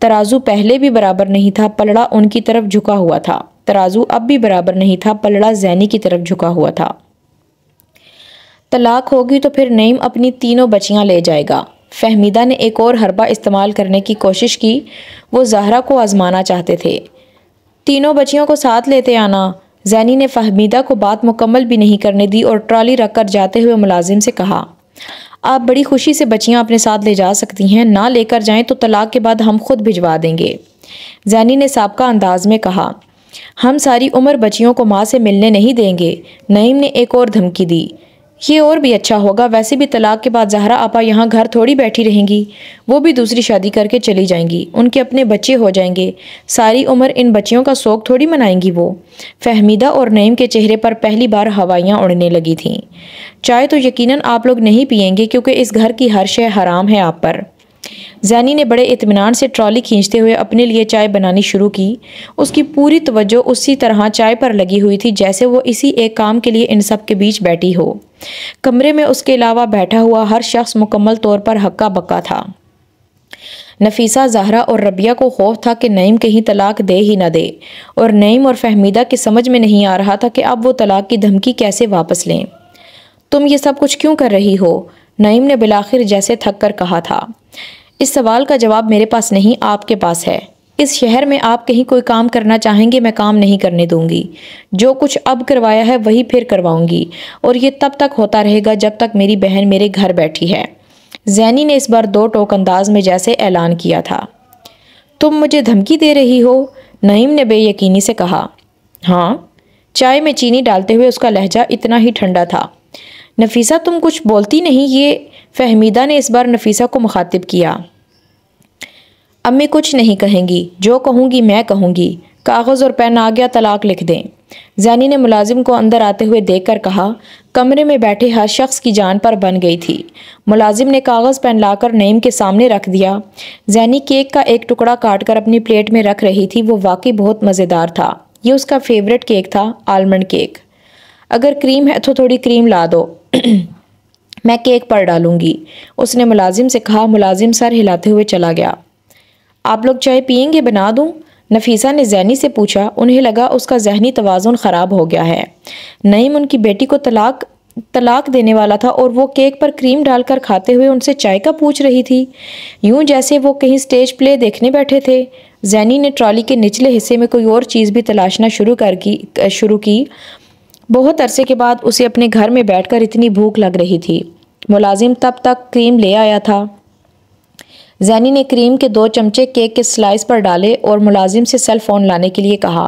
तराजू पहले भी बराबर नहीं था, पलड़ा उनकी तरफ झुका हुआ था। तराजू अब भी बराबर नहीं था, पलड़ा जैनी की तरफ झुका हुआ था। तलाक होगी तो फिर नईम अपनी 3 बच्चियां ले जाएगा। फहमीदा ने एक और हरबा इस्तेमाल करने की कोशिश की। वो ज़हरा को आजमाना चाहते थे। 3 बच्चियों को साथ लेते आना। जैनी ने फहमीदा को बात मुकम्मल भी नहीं करने दी और ट्रॉली रखकर जाते हुए मुलाजिम से कहा, आप बड़ी खुशी से बच्चियां अपने साथ ले जा सकती हैं, ना लेकर जाएं तो तलाक के बाद हम खुद भिजवा देंगे। जैनी ने साबका अंदाज में कहा। हम सारी उम्र बच्चियों को माँ से मिलने नहीं देंगे। नईम ने एक और धमकी दी। ये और भी अच्छा होगा, वैसे भी तलाक के बाद ज़हरा आपा यहाँ घर थोड़ी बैठी रहेंगी, वो भी दूसरी शादी करके चली जाएंगी, उनके अपने बच्चे हो जाएंगे, सारी उम्र इन बच्चियों का शौक थोड़ी मनाएंगी वो। फहमीदा और नईम के चेहरे पर पहली बार हवाइयाँ उड़ने लगी थीं। चाय तो यकीनन आप लोग नहीं पियेंगे क्योंकि इस घर की हर शय हराम है आप पर। जैनी ने बड़े इत्मीनान से ट्रॉली खींचते हुए अपने लिए चाय बनानी शुरू की। उसकी पूरी तवज्जो उसी तरह चाय पर लगी हुई थी जैसे वो इसी एक काम के लिए इन सब के बीच बैठी हो। कमरे में उसके अलावा बैठा हुआ हर शख्स मुकम्मल तौर पर हक्का बक्का था। नफीसा, ज़हरा और रबिया को खौफ था कि नईम कहीं तलाक दे ही न दे, और नईम और फहमीदा की समझ में नहीं आ रहा था कि अब वो तलाक की धमकी कैसे वापस लें। तुम ये सब कुछ क्यों कर रही हो? नईम ने बिलाखिर जैसे थक कर कहा था। इस सवाल का जवाब मेरे पास नहीं, आपके पास है। इस शहर में आप कहीं कोई काम करना चाहेंगे, मैं काम नहीं करने दूंगी। जो कुछ अब करवाया है वही फिर करवाऊंगी, और ये तब तक होता रहेगा जब तक मेरी बहन मेरे घर बैठी है। जैनी ने इस बार 2 टोक अंदाज में जैसे ऐलान किया था। तुम मुझे धमकी दे रही हो? नईम ने बेयकीनी से कहा। हाँ। चाय में चीनी डालते हुए उसका लहजा इतना ही ठंडा था। नफीसा, तुम कुछ बोलती नहीं? ये फहमीदा ने इस बार नफीसा को मुखातिब किया। अम्मी कुछ नहीं कहेंगी, जो कहूँगी मैं कहूँगी। कागज़ और पेन आ गया, तलाक लिख दें। जैनी ने मुलाजिम को अंदर आते हुए देखकर कहा। कमरे में बैठे हर शख्स की जान पर बन गई थी। मुलाजिम ने कागज़ पेन लाकर नईम के सामने रख दिया। जैनी केक का एक टुकड़ा काटकर अपनी प्लेट में रख रही थी। वो वाकई बहुत मज़ेदार था। ये उसका फेवरेट केक था, आलमंड केक। अगर क्रीम है तो थोड़ी क्रीम ला दो मैं केक पर डालूंगी, उसने मुलाजिम से कहा। मुलाजिम सर हिलाते हुए चला गया। आप लोग चाय पियेंगे, बना दूं? नफीसा ने जैनी से पूछा। उन्हें लगा उसका जहनी तवाज़ुन ख़राब हो गया है। नईम उनकी बेटी को तलाक देने वाला था और वो केक पर क्रीम डालकर खाते हुए उनसे चाय का पूछ रही थी, यूं जैसे वो कहीं स्टेज प्ले देखने बैठे थे। जैनी ने ट्रॉली के निचले हिस्से में कोई और चीज़ भी तलाशना शुरू की। बहुत अरसे के बाद उसे अपने घर में बैठकर इतनी भूख लग रही थी। मुलाजिम तब तक क्रीम ले आया था। जैनी ने क्रीम के 2 चमचे केक के स्लाइस पर डाले और मुलाजिम से सेल फ़ोन लाने के लिए कहा।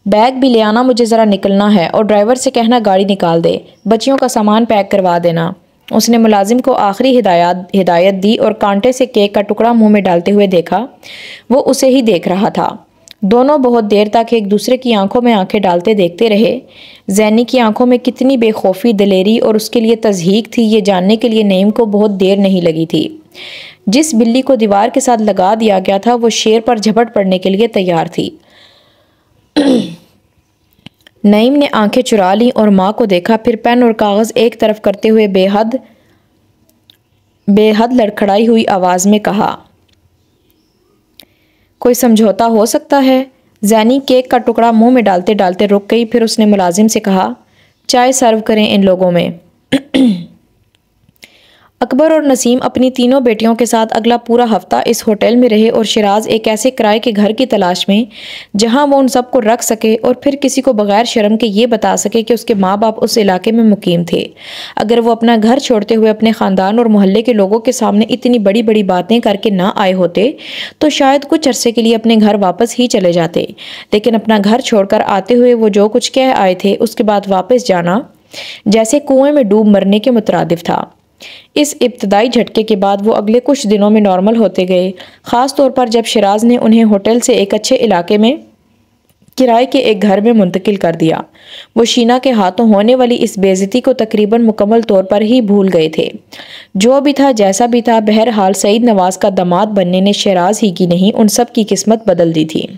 बैग भी ले आना, मुझे ज़रा निकलना है, और ड्राइवर से कहना गाड़ी निकाल दे। बच्चियों का सामान पैक करवा देना। उसने मुलाजिम को आखिरी हिदायत दी और कांटे से केक का टुकड़ा मुंह में डालते हुए देखा। वो उसे ही देख रहा था। दोनों बहुत देर तक एक दूसरे की आंखों में आंखें डालते देखते रहे। जैनी की आंखों में कितनी बेखौफी, दिलेरी और उसके लिए तज़हीक थी, ये जानने के लिए नईम को बहुत देर नहीं लगी थी। जिस बिल्ली को दीवार के साथ लगा दिया गया था वो शेर पर झपट पड़ने के लिए तैयार थी। नईम ने आंखें चुरा लीं और माँ को देखा, फिर पेन और कागज़ एक तरफ करते हुए बेहद लड़खड़ाई हुई आवाज़ में कहा, कोई समझौता हो सकता है? जैनी केक का टुकड़ा मुंह में डालते डालते रुक गई। फिर उसने मुलाजिम से कहा, चाय सर्व करें इन लोगों में। अकबर और नसीम अपनी तीनों बेटियों के साथ अगला पूरा हफ्ता इस होटल में रहे और शिराज एक ऐसे किराए के घर की तलाश में जहां वो उन सबको रख सके और फिर किसी को बगैर शर्म के ये बता सके कि उसके माँ बाप उस इलाके में मुकीम थे। अगर वो अपना घर छोड़ते हुए अपने ख़ानदान और मोहल्ले के लोगों के सामने इतनी बड़ी बड़ी बातें करके ना आए होते तो शायद कुछ अरसे के लिए अपने घर वापस ही चले जाते। लेकिन अपना घर छोड़कर आते हुए वो जो कुछ कह आए थे उसके बाद वापस जाना जैसे कुएं में डूब मरने के मुतरादिफ था। इस इब्तदाई झटके के बाद वो अगले कुछ दिनों में नॉर्मल होते गए, ख़ास तौर पर जब शिराज ने उन्हें होटल से एक अच्छे इलाके में किराए के एक घर में मुंतकिल कर दिया। वो शीना के हाथों होने वाली इस बेइज्जती को तकरीबन मुकम्मल तौर पर ही भूल गए थे। जो भी था जैसा भी था, बहरहाल सईद नवाज का दामाद बनने ने शिराज ही की नहीं उन सब की किस्मत बदल दी थी,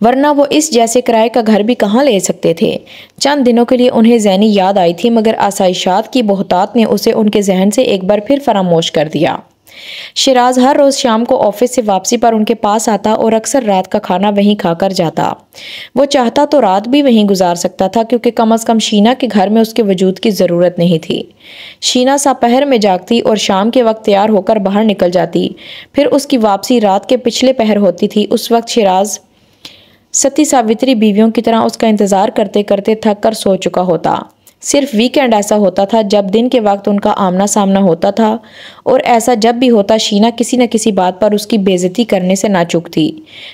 वरना वो इस जैसे किराए का घर भी कहाँ ले सकते थे। चंद दिनों के लिए उन्हें जैनी याद आई थी, मगर आसाइशात की बहुतात ने उसे उनके जहन से एक बार फिर फरामोश कर दिया। शिराज हर रोज़ शाम को ऑफिस से वापसी पर उनके पास आता और अक्सर रात का खाना वहीं खाकर जाता। वो चाहता तो रात भी वहीं गुजार सकता था, क्योंकि कम अज़ कम शीना के घर में उसके वजूद की ज़रूरत नहीं थी। शीना दोपहर में जागती और शाम के वक्त तैयार होकर बाहर निकल जाती। फिर उसकी वापसी रात के पिछले पहर होती थी। उस वक्त शिराज सती सावित्री बीवियों की तरह उसका इंतज़ार करते करते थक कर सो चुका होता। सिर्फ वीकेंड ऐसा होता था जब दिन के वक्त उनका आमना सामना होता था, और ऐसा जब भी होता शीना किसी न किसी बात पर उसकी बेइज्जती करने से ना चूकती।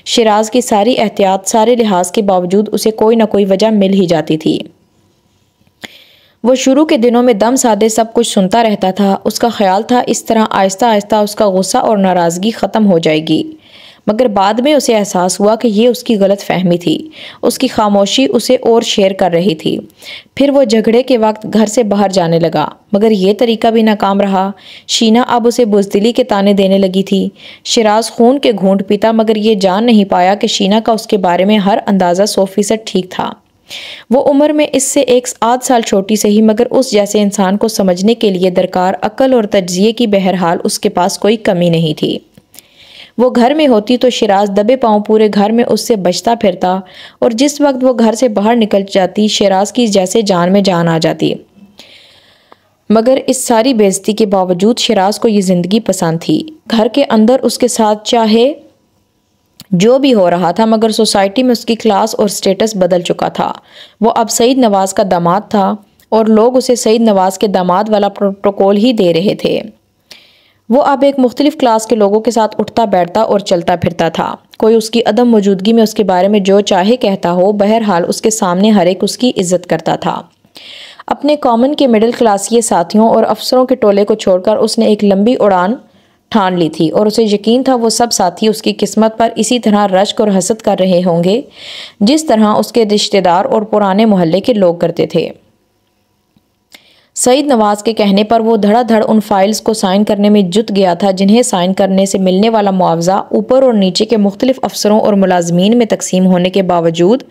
शिराज की सारी एहतियात, सारे लिहाज के बावजूद उसे कोई ना कोई वजह मिल ही जाती थी। वो शुरू के दिनों में दम साधे सब कुछ सुनता रहता था। उसका ख्याल था इस तरह आहिस्ता आहिस्ता उसका गुस्सा और नाराज़गी ख़त्म हो जाएगी, मगर बाद में उसे एहसास हुआ कि ये उसकी गलत फहमी थी। उसकी खामोशी उसे और शेर कर रही थी। फिर वो झगड़े के वक्त घर से बाहर जाने लगा, मगर ये तरीका भी नाकाम रहा। शीना अब उसे बुज़दिली के ताने देने लगी थी। शिराज खून के घूंट पीता, मगर ये जान नहीं पाया कि शीना का उसके बारे में हर अंदाज़ा 100% ठीक था। वो उम्र में इससे 1 साल छोटी से ही, मगर उस जैसे इंसान को समझने के लिए दरकार अक्ल और तज्जिए की बहरहाल उसके पास कोई कमी नहीं थी। वो घर में होती तो शिराज दबे पांव पूरे घर में उससे बचता फिरता, और जिस वक्त वो घर से बाहर निकल जाती शिराज की जैसे जान में जान आ जाती। मगर इस सारी बेइज्जती के बावजूद शिराज को ये ज़िंदगी पसंद थी। घर के अंदर उसके साथ चाहे जो भी हो रहा था, मगर सोसाइटी में उसकी क्लास और स्टेटस बदल चुका था। वो अब सईद नवाज का दामाद था और लोग उसे सईद नवाज के दामाद वाला प्रोटोकॉल ही दे रहे थे। वो अब एक मुख्तलिफ क्लास के लोगों के साथ उठता बैठता और चलता फिरता था। कोई उसकी अदम मौजूदगी में उसके बारे में जो चाहे कहता हो, बहरहाल उसके सामने हर एक उसकी इज्जत करता था। अपने कॉमन के मिडिल क्लासिए साथियों और अफसरों के टोले को छोड़कर उसने एक लंबी उड़ान ठान ली थी और उसे यकीन था वो सब साथी उसकी किस्मत पर इसी तरह रश्क और हसद कर रहे होंगे जिस तरह उसके रिश्तेदार और पुराने मोहल्ले के लोग करते थे। सईद नवाज के कहने पर वो धड़ाधड़ उन फाइल्स को साइन करने में जुट गया था जिन्हें साइन करने से मिलने वाला मुआवजा ऊपर और नीचे के मुख्तलिफ अफसरों और मुलाजमीन में तकसीम होने के बावजूद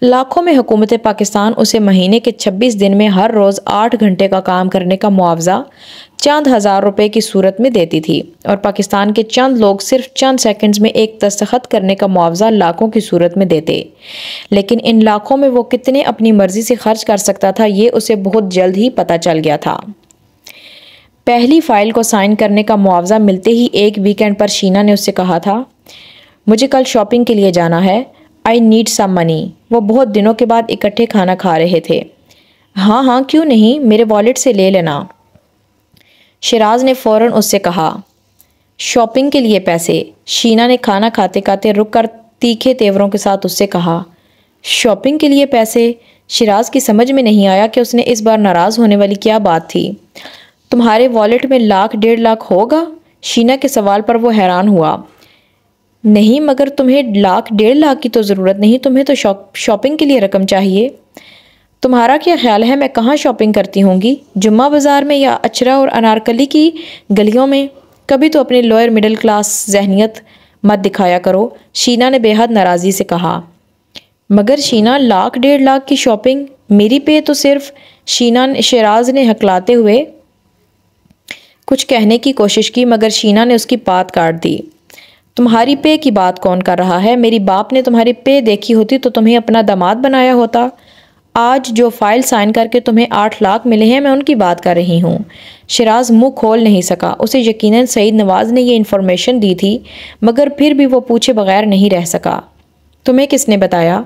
लाखों में हुकूमत पाकिस्तान उसे महीने के 26 दिन में हर रोज़ 8 घंटे का काम करने का मुआवजा चंद हज़ार रुपए की सूरत में देती थी और पाकिस्तान के चंद लोग सिर्फ चंद सेकंड्स में एक दस्तखत करने का मुआवजा लाखों की सूरत में देते। लेकिन इन लाखों में वो कितने अपनी मर्जी से खर्च कर सकता था ये उसे बहुत जल्द ही पता चल गया था। पहली फाइल को साइन करने का मुआवजा मिलते ही एक वीकेंड पर शीना ने उससे कहा था, मुझे कल शॉपिंग के लिए जाना है, आई नीड सम मनी। वो बहुत दिनों के बाद इकट्ठे खाना खा रहे थे। हाँ हाँ क्यों नहीं, मेरे वॉलेट से ले लेना, शिराज ने फ़ौरन उससे कहा। शॉपिंग के लिए पैसे? शीना ने खाना खाते खाते रुक कर तीखे तेवरों के साथ उससे कहा। शॉपिंग के लिए पैसे? शिराज की समझ में नहीं आया कि उसने इस बार नाराज़ होने वाली क्या बात थी। तुम्हारे वॉलेट में लाख 1.5 लाख होगा? शीना के सवाल पर वो हैरान हुआ। नहीं, मगर तुम्हें लाख 1.5 लाख की तो ज़रूरत नहीं, तुम्हें तो शॉपिंग के लिए रकम चाहिए। तुम्हारा क्या ख्याल है मैं कहाँ शॉपिंग करती होंगी? जुम्मा बाज़ार में या अचरा और अनारकली की गलियों में? कभी तो अपनी लोअर मिडिल क्लास जहनियत मत दिखाया करो, शीना ने बेहद नाराज़गी से कहा। मगर शीना, लाख 1.5 लाख की शॉपिंग? मेरी पे तो सिर्फ। शिराज ने हकलाते हुए कुछ कहने की कोशिश की मगर शीना ने उसकी बात काट दी। तुम्हारी पे की बात कौन कर रहा है? मेरी बाप ने तुम्हारी पे देखी होती तो तुम्हें अपना दामाद बनाया होता। आज जो फाइल साइन करके तुम्हें 8 लाख मिले हैं मैं उनकी बात कर रही हूँ। शिराज मुंह खोल नहीं सका। उसे यकीनन सईद नवाज ने ये इन्फॉर्मेशन दी थी मगर फिर भी वो पूछे बगैर नहीं रह सका। तुम्हें किसने बताया?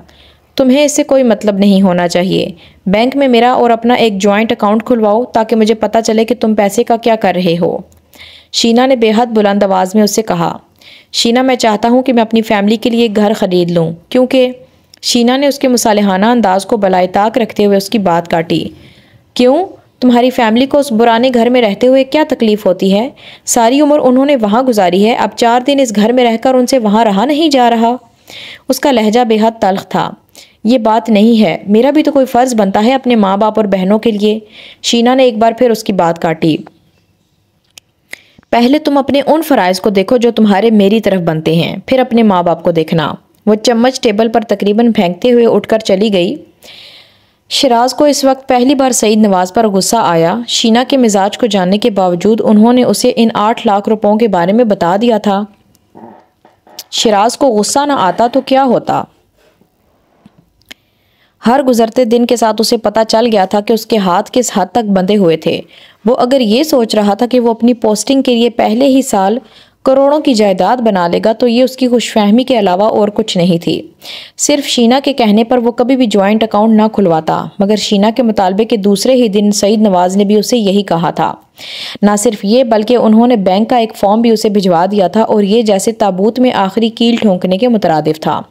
तुम्हें इससे कोई मतलब नहीं होना चाहिए। बैंक में मेरा और अपना एक जॉइंट अकाउंट खुलवाओ ताकि मुझे पता चले कि तुम पैसे का क्या कर रहे हो, शीना ने बेहद बुलंद आवाज़ में उससे कहा। शीना, मैं चाहता हूँ कि मैं अपनी फैमिली के लिए एक घर ख़रीद लूँ। क्योंकि शीना ने उसके मुसालिहाना अंदाज को बलाए ताक रखते हुए उसकी बात काटी। क्यों? तुम्हारी फैमिली को उस पुराने घर में रहते हुए क्या तकलीफ होती है? सारी उम्र उन्होंने वहाँ गुजारी है, अब 4 दिन इस घर में रहकर उनसे वहाँ रहा नहीं जा रहा। उसका लहजा बेहद तल्ख था। ये बात नहीं है, मेरा भी तो कोई फ़र्ज़ बनता है अपने माँ बाप और बहनों के लिए। शीना ने एक बार फिर उसकी बात काटी। पहले तुम अपने उन फ़राइज़ को देखो जो तुम्हारे मेरी तरफ बनते हैं, फिर अपने माँ बाप को देखना। वो चम्मच टेबल पर तकरीबन फेंकते हुए उठकर चली गई। शिराज को इस वक्त पहली बार सईद नवाज पर गुस्सा आया। शीना के मिजाज को जानने के बावजूद उन्होंने उसे इन 8 लाख रुपयों के बारे में बता दिया था। शिराज को गुस्सा न आता तो क्या होता? हर गुजरते दिन के साथ उसे पता चल गया था कि उसके हाथ किस हद तक बंधे हुए थे। वो अगर ये सोच रहा था कि वो अपनी पोस्टिंग के लिए पहले ही साल करोड़ों की जायदाद बना लेगा तो ये उसकी खुशफहमी के अलावा और कुछ नहीं थी। सिर्फ शीना के कहने पर वो कभी भी जॉइंट अकाउंट ना खुलवाता, मगर शीना के मुतालबे के दूसरे ही दिन सईद नवाज ने भी उसे यही कहा था। ना सिर्फ ये बल्कि उन्होंने बैंक का एक फॉर्म भी उसे भिजवा दिया था और ये जैसे ताबूत में आखिरी कील ठोंकने के मुतरादिफ था।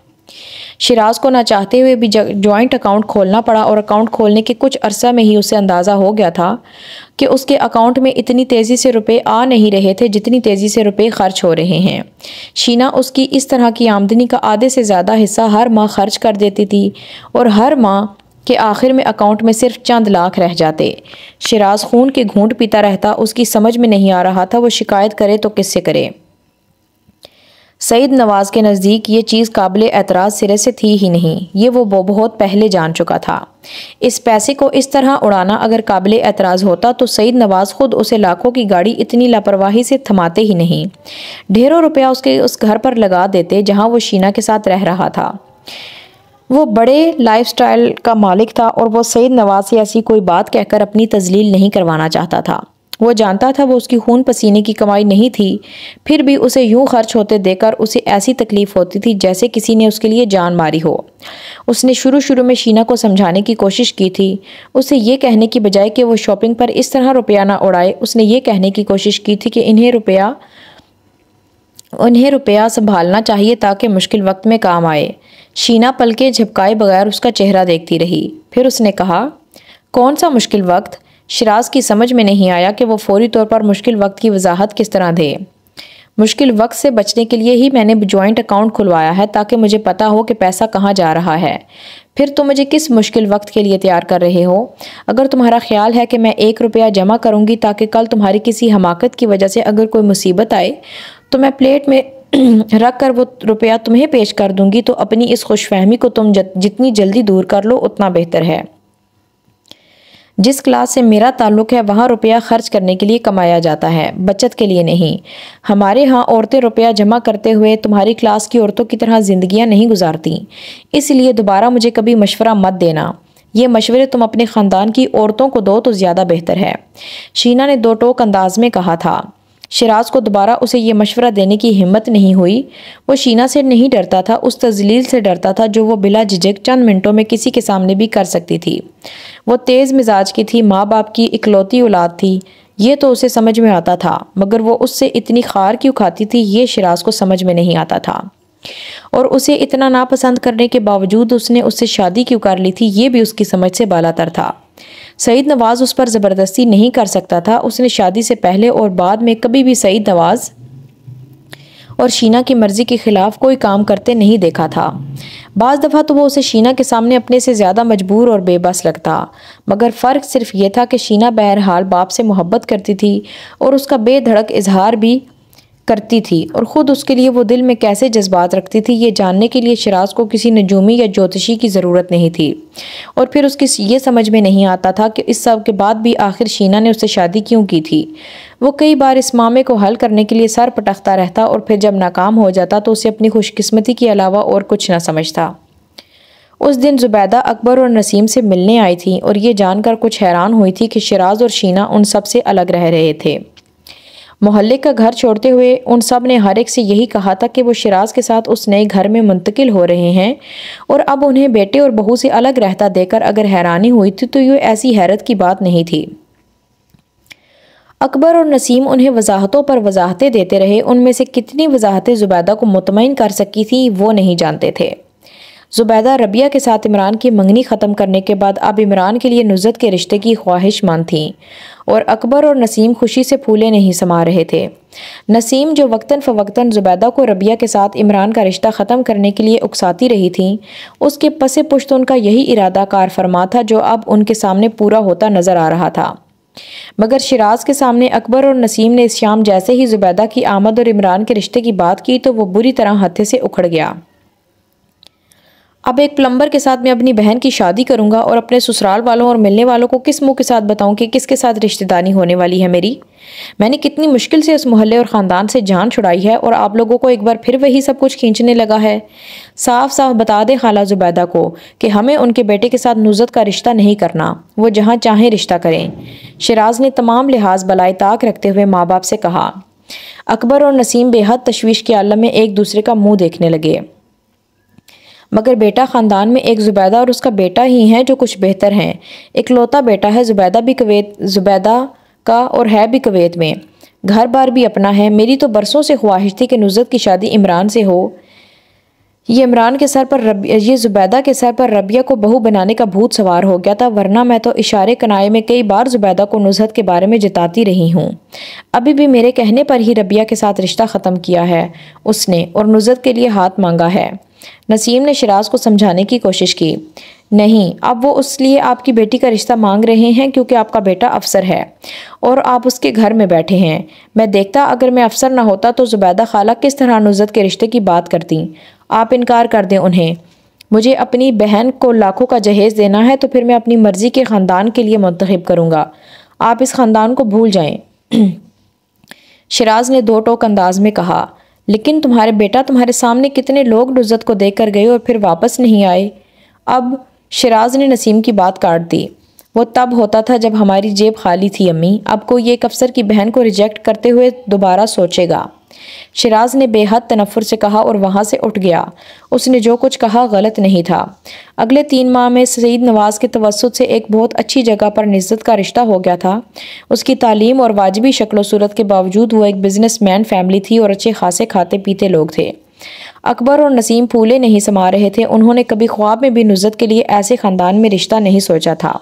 शिराज को ना चाहते हुए भी जॉइंट अकाउंट खोलना पड़ा और अकाउंट खोलने के कुछ अरसा में ही उसे अंदाज़ा हो गया था कि उसके अकाउंट में इतनी तेज़ी से रुपए आ नहीं रहे थे जितनी तेज़ी से रुपए खर्च हो रहे हैं। शीना उसकी इस तरह की आमदनी का आधे से ज़्यादा हिस्सा हर माह खर्च कर देती थी और हर माह के आखिर में अकाउंट में सिर्फ चंद लाख रह जाते। शिराज खून के घूंट पीता रहता। उसकी समझ में नहीं आ रहा था वो शिकायत करे तो किससे करे। सईद नवाज के नज़दीक ये चीज़ काबिल एतराज़ सिरे से थी ही नहीं। ये वो बहुत पहले जान चुका था। इस पैसे को इस तरह उड़ाना अगर काबिल एतराज़ होता तो सईद नवाज खुद उसे लाखों की गाड़ी इतनी लापरवाही से थमाते ही नहीं। ढेरों रुपया उसके उस घर पर लगा देते जहाँ वो शीना के साथ रह रहा था। वो बड़े लाइफस्टाइल का मालिक था और वो सईद नवाज से ऐसी कोई बात कहकर अपनी तजलील नहीं करवाना चाहता था। वो जानता था वो उसकी खून पसीने की कमाई नहीं थी, फिर भी उसे यूं खर्च होते देखकर उसे ऐसी तकलीफ होती थी जैसे किसी ने उसके लिए जान मारी हो। उसने शुरू में शीना को समझाने की कोशिश की थी। उसे ये कहने की बजाय कि वो शॉपिंग पर इस तरह रुपया ना उड़ाए, उसने ये कहने की कोशिश की थी कि उन्हें रुपया संभालना चाहिए ताकि मुश्किल वक्त में काम आए। शीना पलके झपकाए बगैर उसका चेहरा देखती रही। फिर उसने कहा, कौन सा मुश्किल वक्त? शिराज की समझ में नहीं आया कि वो फौरी तौर पर मुश्किल वक्त की वजाहत किस तरह दे। मुश्किल वक्त से बचने के लिए ही मैंने जॉइंट अकाउंट खुलवाया है, ताकि मुझे पता हो कि पैसा कहाँ जा रहा है। फिर तुम मुझे किस मुश्किल वक्त के लिए तैयार कर रहे हो? अगर तुम्हारा ख्याल है कि मैं 1 रुपया जमा करूंगी ताकि कल तुम्हारी किसी हमाकत की वजह से अगर कोई मुसीबत आए तो मैं प्लेट में रख कर वो रुपया तुम्हें पेश कर दूंगी, तो अपनी इस खुशफहमी को तुम जितनी जल्दी दूर कर लो उतना बेहतर है। जिस क्लास से मेरा ताल्लुक़ है वहाँ रुपया खर्च करने के लिए कमाया जाता है, बचत के लिए नहीं। हमारे यहाँ औरतें रुपया जमा करते हुए तुम्हारी क्लास की औरतों की तरह ज़िंदगियाँ नहीं गुजारती। इसलिए दोबारा मुझे कभी मशवरा मत देना। ये मशवरे तुम अपने ख़ानदान की औरतों को दो तो ज़्यादा बेहतर है, शीना ने दो टोक अंदाज में कहा था। शिराज को दोबारा उसे ये मशवरा देने की हिम्मत नहीं हुई। वो शीना से नहीं डरता था, उस तजलील से डरता था जो वो बिला झिझक चंद मिनटों में किसी के सामने भी कर सकती थी। वो तेज़ मिजाज की थी, माँ बाप की इकलौती औलाद थी, ये तो उसे समझ में आता था, मगर वो उससे इतनी खार क्यों खाती थी ये शिराज को समझ में नहीं आता था। और उसे इतना नापसंद करने के बावजूद उसने उससे शादी क्यों कर ली थी ये भी उसकी समझ से बालातर था। सईद नवाज उस पर ज़बरदस्ती नहीं कर सकता था। उसने शादी से पहले और बाद में कभी भी सईद नवाज और शीना की मर्ज़ी के ख़िलाफ़ कोई काम करते नहीं देखा था। बाज़ दफ़ा तो वो उसे शीना के सामने अपने से ज़्यादा मजबूर और बेबस लगता, मगर फ़र्क सिर्फ ये था कि शीना बहरहाल बाप से मोहब्बत करती थी और उसका बेधड़क इजहार भी करती थी, और ख़ुद उसके लिए वो दिल में कैसे जज्बात रखती थी ये जानने के लिए शिराज को किसी नजूमी या ज्योतिषी की ज़रूरत नहीं थी। और फिर उसकी ये समझ में नहीं आता था कि इस सब के बाद भी आखिर शीना ने उससे शादी क्यों की थी। वो कई बार इस मामले को हल करने के लिए सर पटकता रहता और फिर जब नाकाम हो जाता तो उसे अपनी खुशकिस्मती के अलावा और कुछ न समझता। उस दिन जुबैदा अकबर और नसीम से मिलने आई थी और ये जानकर कुछ हैरान हुई थी कि शिराज और शीना उन सब से अलग रह रहे थे। मोहल्ले का घर छोड़ते हुए उन सब ने हर एक से यही कहा था कि वो शिराज के साथ उस नए घर में मुंतकिल हो रहे हैं, और अब उन्हें बेटे और बहू से अलग रहता देखकर अगर हैरानी हुई थी तो ये ऐसी हैरत की बात नहीं थी। अकबर और नसीम उन्हें वजाहतों पर वजाहतें देते रहे। उनमें से कितनी वजाहतें जुबैदा को मुतमईन कर सकी थी वो नहीं जानते थे। जुबैदा रबिया के साथ इमरान की मंगनी ख़त्म करने के बाद अब इमरान के लिए नुज़रत के रिश्ते की ख्वाहिशमंद थी, और अकबर और नसीम खुशी से फूले नहीं समा रहे थे। नसीम जो वक्तन फ़वक्तन जुबैदा को रबिया के साथ इमरान का रिश्ता ख़त्म करने के लिए उकसाती रही थी, उसके पसे पुश्त उनका यही इरादा कार फरमा था जो अब उनके सामने पूरा होता नज़र आ रहा था। मगर शिराज के सामने अकबर और नसीम ने इस शाम जैसे ही जुबैदा की आमद और इमरान के रिश्ते की बात की तो वो बुरी तरह हत्थे से उखड़ गया। अब एक प्लम्बर के साथ मैं अपनी बहन की शादी करूंगा और अपने ससुराल वालों और मिलने वालों को किस मुंह के साथ बताऊं कि किसके साथ रिश्तेदारी होने वाली है मेरी। मैंने कितनी मुश्किल से उस मोहल्ले और ख़ानदान से जान छुड़ाई है और आप लोगों को एक बार फिर वही सब कुछ खींचने लगा है। साफ साफ बता दे खाला जुबैदा को कि हमें उनके बेटे के साथ नुज़रत का रिश्ता नहीं करना, वो जहाँ चाहें रिश्ता करें। शिराज ने तमाम लिहाज बलाए ताक रखते हुए माँ बाप से कहा। अकबर और नसीम बेहद तशवीश के आलम में एक दूसरे का मुँह देखने लगे, मगर बेटा ख़ानदान में एक जुबैदा और उसका बेटा ही हैं जो कुछ बेहतर हैं। इकलौता बेटा है, जुबैदा का और है भी कुवैत में, घर बार भी अपना है। मेरी तो बरसों से ख्वाहिश थी कि नुज़रत की शादी इमरान से हो। ये जुबैदा के सर पर रबिया को बहू बनाने का भूत सवार हो गया था, वरना मैं तो इशारे कनाए में कई बार जुबैदा को नुज़रत के बारे में जताती रही हूँ। अभी भी मेरे कहने पर ही रबिया के साथ रिश्ता ख़त्म किया है उसने और नुज़रत के लिए हाथ मांगा है। नसीम ने शिराज को समझाने की कोशिश की। नहीं, अब वो इसलिए आपकी बेटी का रिश्ता मांग रहे हैं क्योंकि आपका बेटा अफसर है और आप उसके घर में बैठे हैं। मैं देखता अगर मैं अफसर ना होता तो जुबैदा खाला किस तरह नुज़रत के रिश्ते की बात करती। आप इनकार कर दें उन्हें। मुझे अपनी बहन को लाखों का जहेज़ देना है तो फिर मैं अपनी मर्ज़ी के ख़ानदान के लिए मुंतखब करूँगा। आप इस ख़ानदान को भूल जाएं। शिराज ने दो टोक अंदाज में कहा। लेकिन तुम्हारे बेटा तुम्हारे सामने कितने लोग नुज़रत को देख कर गए और फिर वापस नहीं आए। अब शिराज ने नसीम की बात काट दी। वो तब होता था जब हमारी जेब खाली थी अम्मी। अब कोई एक अफसर की बहन को रिजेक्ट करते हुए दोबारा सोचेगा। शिराज ने बेहद तनफ्फुर से कहा और वहाँ से उठ गया। उसने जो कुछ कहा गलत नहीं था। अगले 3 माह में सईद नवाज के तवस्सुत से एक बहुत अच्छी जगह पर निज़्ज़त का रिश्ता हो गया था। उसकी तालीम और वाजिबी शक्ल सूरत के बावजूद वो एक बिजनेसमैन फैमिली थी और अच्छे खासे खाते पीते लोग थे। अकबर और नसीम फूले नहीं समा रहे थे। उन्होंने कभी ख्वाब में भी नुज़रत के लिए ऐसे ख़ानदान में रिश्ता नहीं सोचा था,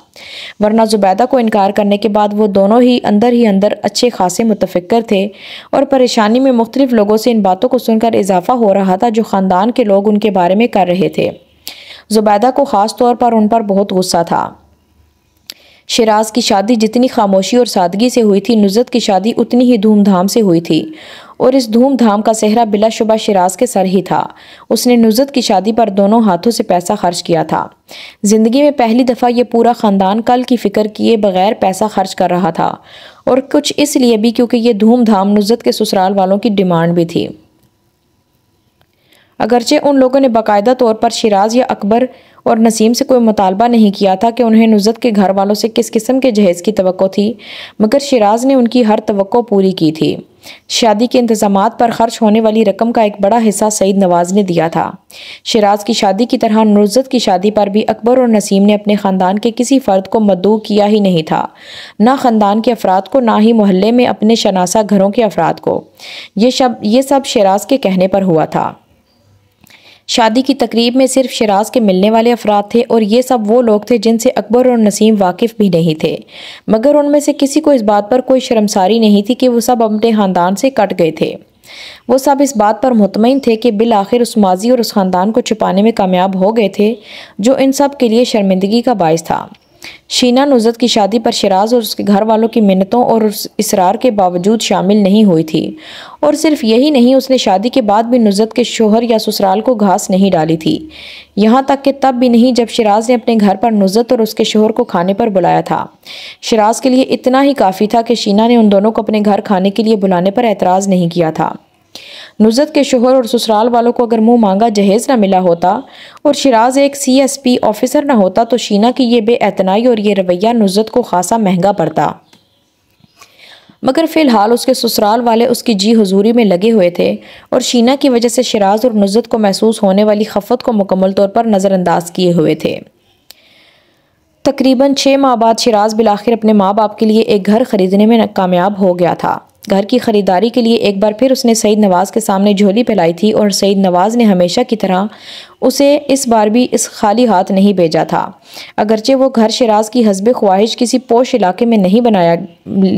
वरना ज़ुबैदा को इनकार करने के बाद वो दोनों ही अंदर अच्छे खासे मुतफ़िक्र थे और परेशानी में मुख्तलिफ लोगों से इन बातों को सुनकर इजाफा हो रहा था जो ख़ानदान के लोग उनके बारे में कर रहे थे। ज़ुबैदा को ख़ास तौर पर उन पर बहुत गुस्सा था। शिराज की शादी जितनी खामोशी और सादगी से हुई थी, नुज़रत की शादी उतनी ही धूमधाम से हुई थी और इस धूमधाम का सेहरा बिलाशुबा शिराज के सर ही था। उसने नुज़रत की शादी पर दोनों हाथों से पैसा खर्च किया था। ज़िंदगी में पहली दफ़ा ये पूरा ख़ानदान कल की फ़िक्र किए बगैर पैसा खर्च कर रहा था और कुछ इसलिए भी क्योंकि ये धूमधाम नुज़रत के ससुराल वालों की डिमांड भी थी। अगरचे उन लोगों ने बाकायदा तौर पर शिराज या अकबर और नसीम से कोई मुतालबा नहीं किया था कि उन्हें नुज़रत के घर वालों से किस किस्म के जहेज़ की तवक्को थी, मगर शिराज ने उनकी हर तवक्को पूरी की थी। शादी के इंतज़ामात पर खर्च होने वाली रकम का एक बड़ा हिस्सा सईद नवाज़ ने दिया था। शिराज की शादी की तरह नुज़रत की शादी पर भी अकबर और नसीम ने अपने ख़ानदान के किसी फ़र्द को मद्दू किया ही नहीं था, ना ख़ानदान के अफराद को, ना ही मोहल्ले में अपने शनासा घरों के अफराद को। ये सब शिराज के कहने पर हुआ था। शादी की तकरीब में सिर्फ शिराज के मिलने वाले अफराद थे और ये सब वो लोग थे जिनसे अकबर और नसीम वाकिफ़ भी नहीं थे, मगर उनमें से किसी को इस बात पर कोई शर्मसारी नहीं थी कि वो सब अपने ख़ानदान से कट गए थे। वो सब इस बात पर मुतमईन थे कि बिल आखिर उस माजी और उस ख़ानदान को छुपाने में कामयाब हो गए थे जो इन सब के लिए शर्मिंदगी का बायस था। शीना नुज़रत की शादी पर शिराज और उसके घर वालों की मिन्नतों और उस इसरार के बावजूद शामिल नहीं हुई थी, और सिर्फ यही नहीं, उसने शादी के बाद भी नुज़रत के शोहर या ससुराल को घास नहीं डाली थी। यहाँ तक कि तब भी नहीं जब शिराज ने अपने घर पर नुज़रत और उसके शोहर को खाने पर बुलाया था। शिराज के लिए इतना ही काफ़ी था कि शीना ने उन दोनों को अपने घर खाने के लिए बुलाने पर एतराज़ नहीं किया था। नुज़रत के शोहर और ससुराल वालों को अगर मुंह मांगा जहेज़ न मिला होता और शिराज एक CSP ऑफिसर न होता तो शीना की ये बेएतनाई और ये रवैया नुज़रत को खासा महंगा पड़ता। मगर फ़िलहाल उसके ससुराल वाले उसकी जी हुजूरी में लगे हुए थे और शीना की वजह से शिराज और नुज़रत को महसूस होने वाली खफत को मुकम्मल तौर पर नज़रअंदाज किए हुए थे। तकरीबन 6 माह बाद शिराज बिलाखिर अपने माँ बाप के लिए एक घर खरीदने में कामयाब हो गया था। घर की ख़रीदारी के लिए एक बार फिर उसने सईद नवाज़ के सामने झोली फैलाई थी और सईद नवाज़ ने हमेशा की तरह उसे इस बार भी इस खाली हाथ नहीं भेजा था। अगरचे वो घर शिराज की हस्बे ख्वाहिश किसी पोश इलाके में नहीं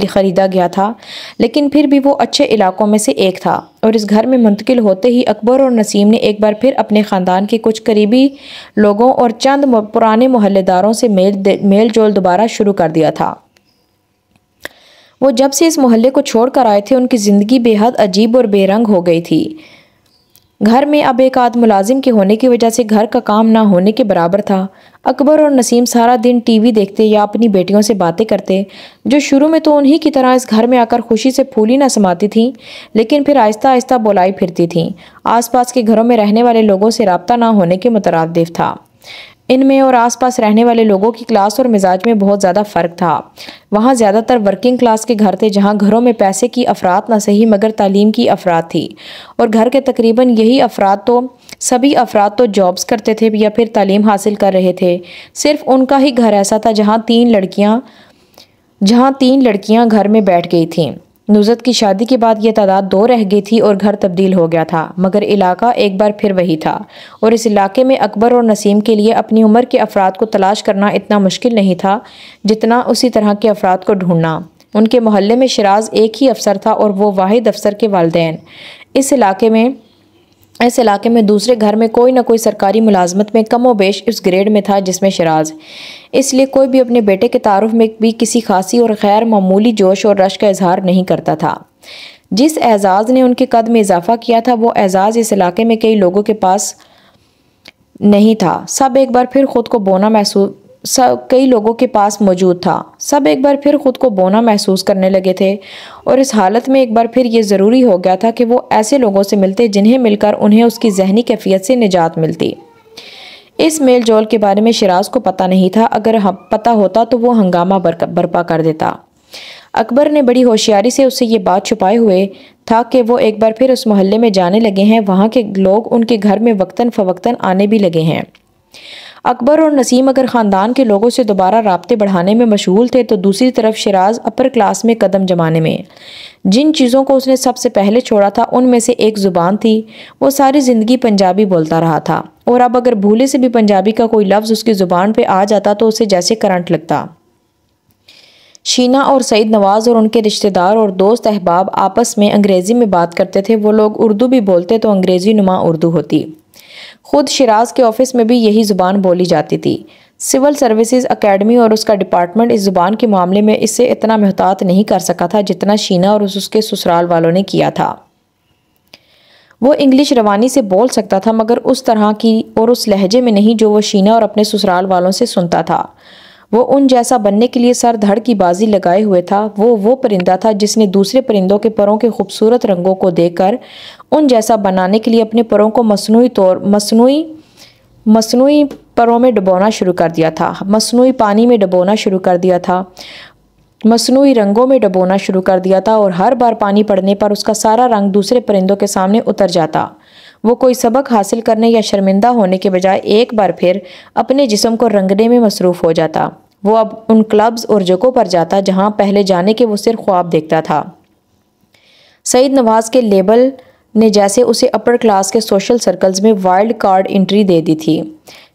ख़रीदा गया था, लेकिन फिर भी वो अच्छे इलाकों में से एक था और इस घर में मुंतकिल होते ही अकबर और नसीम ने एक बार फिर अपने ख़ानदान के कुछ करीबी लोगों और चंद पुराने मोहल्लेदारों से मेल जोल दोबारा शुरू कर दिया था। वो जब से इस मोहल्ले को छोड़कर आए थे उनकी ज़िंदगी बेहद अजीब और बेरंग हो गई थी। घर में अब एक आध मुलाजिम के होने की वजह से घर का काम ना होने के बराबर था। अकबर और नसीम सारा दिन टीवी देखते या अपनी बेटियों से बातें करते, जो शुरू में तो उन्हीं की तरह इस घर में आकर खुशी से फूली ना समाती थीं, लेकिन फिर आहिस्ता आहिस्ता बुलाई फिरती थीं। आसपास के घरों में रहने वाले लोगों से रब्ता ना होने के मुतरादिफ था। इनमें और आसपास रहने वाले लोगों की क्लास और मिजाज में बहुत ज़्यादा फ़र्क था। वहाँ ज़्यादातर वर्किंग क्लास के घर थे, जहाँ घरों में पैसे की अफरात ना सही मगर तालीम की अफरात थी, और घर के तकरीबन यही अफराद तो सभी अफराद तो जॉब्स करते थे या फिर तालीम हासिल कर रहे थे। सिर्फ उनका ही घर ऐसा था जहाँ तीन लड़कियाँ घर में बैठ गई थीं। नुज़रत की शादी के बाद ये तादाद 2 रह गई थी और घर तब्दील हो गया था, मगर इलाका एक बार फिर वही था और इस इलाके में अकबर और नसीम के लिए अपनी उम्र के अफराद को तलाश करना इतना मुश्किल नहीं था जितना उसी तरह के अफराद को ढूंढना। उनके मोहल्ले में शिराज एक ही अफसर था और वो वाहिद अफसर के वालिदैन। इस इलाके में दूसरे घर में कोई ना कोई सरकारी मुलाजमत में कम व बेश इस ग्रेड में था जिसमें शिराज। इसलिए कोई भी अपने बेटे के तारुफ में भी किसी खासी और गैर मामूली जोश और रश का इजहार नहीं करता था। जिस एजाज़ ने उनके कद में इजाफा किया था वो एजाज़ इस इलाके में कई लोगों के पास नहीं था। कई लोगों के पास मौजूद था। सब एक बार फिर खुद को बोना महसूस करने लगे थे और इस हालत में एक बार फिर ये ज़रूरी हो गया था कि वो ऐसे लोगों से मिलते जिन्हें मिलकर उन्हें उसकी जहनी कैफियत से निजात मिलती। इस मेल जोल के बारे में शिराज को पता नहीं था, अगर पता होता तो वो हंगामा बर्पा कर देता। अकबर ने बड़ी होशियारी से उससे ये बात छुपाए हुए था कि वो एक बार फिर उस मोहल्ले में जाने लगे हैं। वहाँ के लोग उनके घर में वक्तन फ़वक्तन आने भी लगे हैं। अकबर और नसीम अगर ख़ानदान के लोगों से दोबारा राब्ते बढ़ाने में मशगूल थे तो दूसरी तरफ शिराज अपर क्लास में कदम जमाने में। जिन चीज़ों को उसने सबसे पहले छोड़ा था उनमें से एक ज़ुबान थी। वो सारी ज़िंदगी पंजाबी बोलता रहा था और अब अगर भूले से भी पंजाबी का कोई लफ्ज़ उसकी ज़ुबान पे आ जाता तो उसे जैसे करंट लगता। शीना और सईद नवाज़ और उनके रिश्तेदार और दोस्त अहबाब आपस में अंग्रेज़ी में बात करते थे। वो लोग उर्दू भी बोलते तो अंग्रेज़ी नुमा उर्दू होती। खुद शिराज के ऑफिस में भी यही ज़ुबान बोली जाती थी। सिविल सर्विसेज अकेडमी और उसका डिपार्टमेंट इस ज़ुबान के मामले में इससे इतना मोहतात नहीं कर सका था जितना शीना और उसके ससुराल वालों ने किया था। वो इंग्लिश रवानी से बोल सकता था मगर उस तरह की और उस लहजे में नहीं जो वो शीना और अपने ससुराल वालों से सुनता था। वो उन जैसा बनने के लिए सर धड़ की बाजी लगाए हुए था। वो परिंदा था जिसने दूसरे परिंदों के परों के खूबसूरत रंगों को देखकर उन जैसा बनाने के लिए अपने परों को मसनूई परों में डुबोना शुरू कर दिया था, मसनूई पानी में डुबोना शुरू कर दिया था, मसनूई रंगों में डुबोना शुरू कर दिया था और हर बार पानी पड़ने पर उसका सारा रंग दूसरे परिंदों के सामने उतर जाता। वो कोई सबक हासिल करने या शर्मिंदा होने के बजाय एक बार फिर अपने जिस्म को रंगने में मसरूफ़ हो जाता। वो अब उन क्लब्स और जगहों पर जाता जहां पहले जाने के वो सिर्फ ख्वाब देखता था। सईद नवाज़ के लेबल ने जैसे उसे अपर क्लास के सोशल सर्कल्स में वाइल्ड कार्ड एंट्री दे दी थी।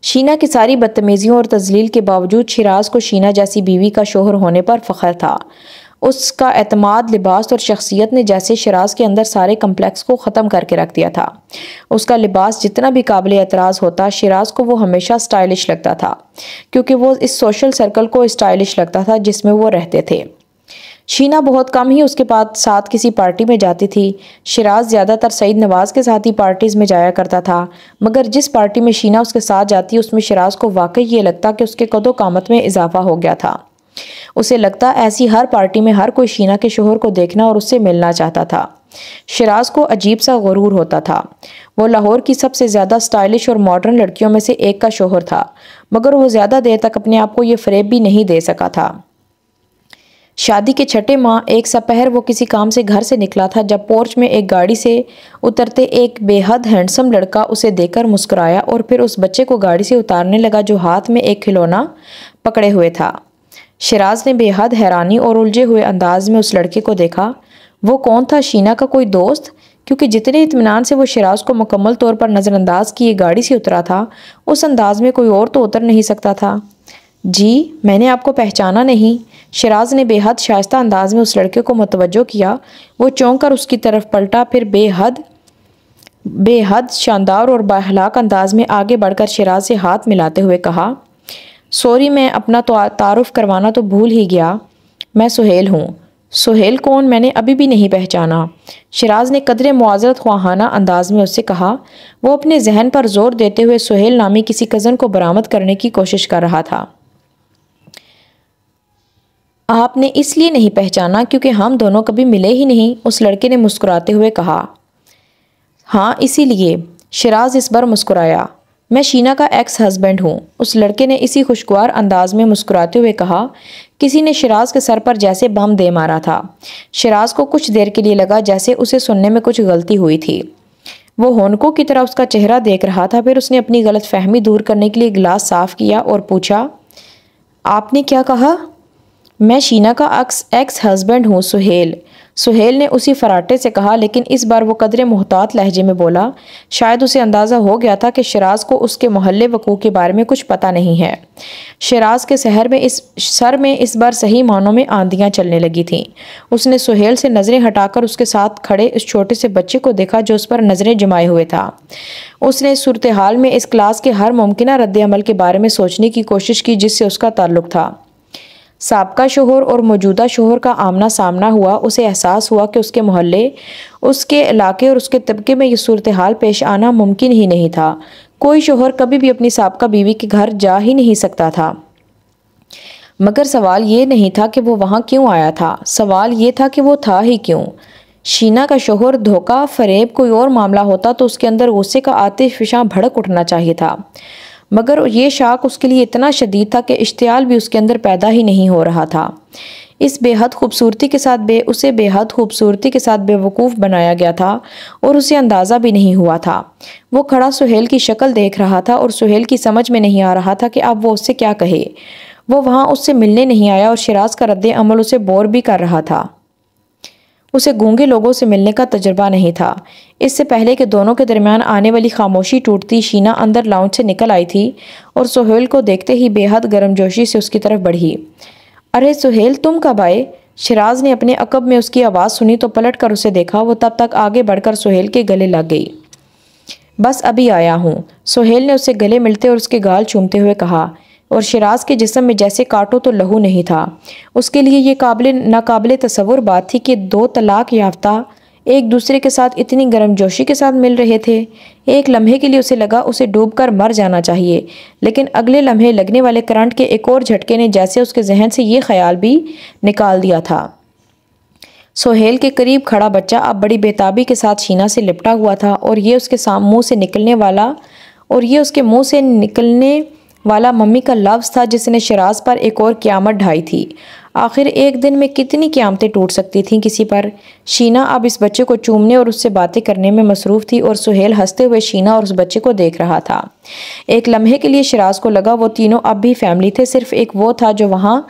शीना की सारी बदतमीजियों और तजलील के बावजूद शिराज को शीना जैसी बीवी का शोहर होने पर फ़ख्र था। उसका एतमाद, लिबास और शख्सियत ने जैसे शिराज के अंदर सारे कम्प्लेक्स को ख़त्म करके रख दिया था। उसका लिबास जितना भी काबिल एतराज़ होता, शिराज को वो हमेशा स्टाइलिश लगता था क्योंकि वो इस सोशल सर्कल को स्टाइलिश लगता था जिसमें वो रहते थे। शीना बहुत कम ही उसके साथ किसी पार्टी में जाती थी। शिराज ज़्यादातर सईद नवाज़ के साथ ही पार्टीज़ में जाया करता था, मगर जिस पार्टी में शीना उसके साथ जाती उसमें शिराज को वाकई ये लगता कि उसके कदो कामत में इजाफा हो गया था। उसे लगता ऐसी हर पार्टी में हर कोई शीना के शोहर को देखना और उससे मिलना चाहता था। शिराज को अजीब सा गुरूर होता था। वो लाहौर की सबसे ज़्यादा स्टाइलिश और मॉडर्न लड़कियों में से एक का शोहर था, मगर वो ज़्यादा देर तक अपने आप को ये फ़रेब भी नहीं दे सका था। शादी के छठे माह एक सपहर वो किसी काम से घर से निकला था जब पोर्च में एक गाड़ी से उतरते एक बेहद हैंडसम लड़का उसे देखकर मुस्कुराया और फिर उस बच्चे को गाड़ी से उतारने लगा जो हाथ में एक खिलौना पकड़े हुए था। शिराज ने बेहद हैरानी और उलझे हुए अंदाज में उस लड़के को देखा। वो कौन था? शीना का कोई दोस्त? क्योंकि जितने इत्मीनान से वो शिराज को मुकम्मल तौर पर नज़रअंदाज किए गाड़ी से उतरा था, उस अंदाज में कोई और तो उतर नहीं सकता था। जी, मैंने आपको पहचाना नहीं। शिराज ने बेहद शाइस्ता अंदाज में उस लड़के को मुतवज्जो किया। वो चौंक कर उसकी तरफ पलटा, फिर बेहद शानदार और बाहलाक अंदाज में आगे बढ़कर शिराज से हाथ मिलाते हुए कहा, सॉरी, मैं अपना तारुफ करवाना तो भूल ही गया। मैं सुहेल हूँ। सुहेल कौन? मैंने अभी भी नहीं पहचाना। शिराज ने कदरे मुआज़रत ख्वाहाना अंदाज में उससे कहा। वो अपने जहन पर जोर देते हुए सुहेल नामी किसी कज़न को बरामद करने की कोशिश कर रहा था। आपने इसलिए नहीं पहचाना क्योंकि हम दोनों कभी मिले ही नहीं, उस लड़के ने मुस्कुराते हुए कहा। हाँ, इसीलिए। शिराज इस बार मुस्कुराया। मैं शीना का एक्स हस्बैंड हूँ, उस लड़के ने इसी खुशगवार अंदाज में मुस्कुराते हुए कहा। किसी ने शिराज के सर पर जैसे बम दे मारा था। शिराज को कुछ देर के लिए लगा जैसे उसे सुनने में कुछ गलती हुई थी। वो होनको की तरह उसका चेहरा देख रहा था। फिर उसने अपनी गलत फहमी दूर करने के लिए गिलास साफ किया और पूछा, आपने क्या कहा? मैं शीना का एक्स हस्बैंड हूँ, सुहेल। सुहेल ने उसी फराटे से कहा, लेकिन इस बार वो कदरे मुहतात लहजे में बोला। शायद उसे अंदाज़ा हो गया था कि शिराज को उसके मोहल्ले वकूक़ के बारे में कुछ पता नहीं है। शिराज के सर में इस बार सही मानों में आंधियाँ चलने लगी थीं। उसने सुहेल से नज़रें हटाकर उसके साथ खड़े उस छोटे से बच्चे को देखा जो उस पर नज़रें जमाए हुए था। उसने इस सूरत हाल में इस क्लास के हर मुमकिन रद्द अमल के बारे में सोचने की कोशिश की जिससे उसका ताल्लुक़ था। साबका शोहर और मौजूदा शोहर का आमना सामना हुआ। उसे एहसास हुआ कि उसके मोहल्ले, उसके इलाके और उसके तबके में ये सूरत हाल पेश आना मुमकिन ही नहीं था। कोई शोहर कभी भी अपनी साबका बीवी के घर जा ही नहीं सकता था। मगर सवाल ये नहीं था कि वो वहाँ क्यों आया था, सवाल ये था कि वो था ही क्यों। शीना का शोहर धोखा, फरेब कोई और मामला होता तो उसके अंदर गुस्से का आतिशफ़िशां भड़क उठना चाहिए था, मगर ये शाक उसके लिए इतना शदीद था कि इश्तियाल भी उसके अंदर पैदा ही नहीं हो रहा था। उसे बेहद खूबसूरती के साथ बेवकूफ़ बनाया गया था और उसे अंदाज़ा भी नहीं हुआ था। वो खड़ा सुहेल की शक्ल देख रहा था और सुहेल की समझ में नहीं आ रहा था कि अब वो उससे क्या कहे। वो वहाँ उससे मिलने नहीं आया और शिराज का रद्द अमल उसे बोर भी कर रहा था। उसे गूंगे लोगों से मिलने का तजुर्बा नहीं था। इससे पहले कि दोनों के दरमियान आने वाली खामोशी टूटती, शीना अंदर लाउंज से निकल आई थी और सुहेल को देखते ही बेहद गर्मजोशी से उसकी तरफ बढ़ी। अरे सुहेल, तुम कब आए? शिराज ने अपने अकब में उसकी आवाज़ सुनी तो पलट कर उसे देखा। वो तब तक आगे बढ़कर सुहेल के गले लग गई। बस अभी आया हूँ, सुहेल ने उससे गले मिलते और उसके गाल चूमते हुए कहा, और शिराज के जिस्म में जैसे काटो तो लहू नहीं था। उसके लिए ये नाकाबिले तसव्वुर बात थी कि दो तलाक याफ्ता एक दूसरे के साथ इतनी गर्मजोशी के साथ मिल रहे थे। एक लम्हे के लिए उसे लगा उसे डूबकर मर जाना चाहिए, लेकिन अगले लम्हे लगने वाले करंट के एक और झटके ने जैसे उसके जहन से ये ख्याल भी निकाल दिया था। सुहेल के करीब खड़ा बच्चा अब बड़ी बेताबी के साथ शीना से लिपटा हुआ था और ये उसके मुंह से निकलने वाला मम्मी का लफ्ज़ था जिसने शिराज पर एक और क़यामत ढाई थी। आखिर एक दिन में कितनी क़यामतें टूट सकती थीं किसी पर। शीना अब इस बच्चे को चूमने और उससे बातें करने में मसरूफ़ थी और सुहेल हंसते हुए शीना और उस बच्चे को देख रहा था। एक लम्हे के लिए शिराज को लगा वो तीनों अब भी फैमिली थे, सिर्फ एक वो था जो वहाँ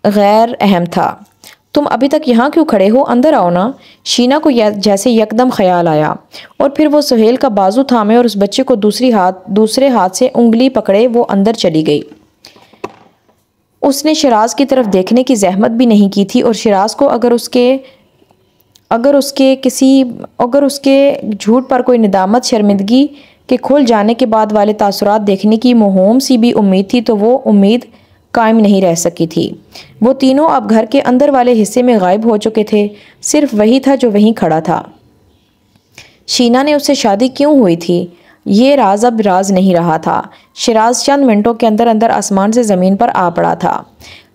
गैर अहम था। तुम अभी तक यहाँ क्यों खड़े हो? अंदर आओ ना। शीना को जैसे यकदम ख्याल आया और फिर वो सुहेल का बाजू थामे और उस बच्चे को दूसरे हाथ से उंगली पकड़े वो अंदर चली गई। उसने शिराज की तरफ देखने की जहमत भी नहीं की थी और शिराज को अगर उसके झूठ पर कोई निदामत शर्मिंदगी के खुल जाने के बाद वाले तासुरात देखने की मोहम सी भी उम्मीद थी तो वो उम्मीद कायम नहीं रह सकी थी। वो तीनों अब घर के अंदर वाले हिस्से में गायब हो चुके थे। सिर्फ वही था जो वहीं खड़ा था। शीना ने उससे शादी क्यों हुई थी, ये राज अब राज नहीं रहा था। शिराज चंद मिनटों के अंदर अंदर आसमान से ज़मीन पर आ पड़ा था।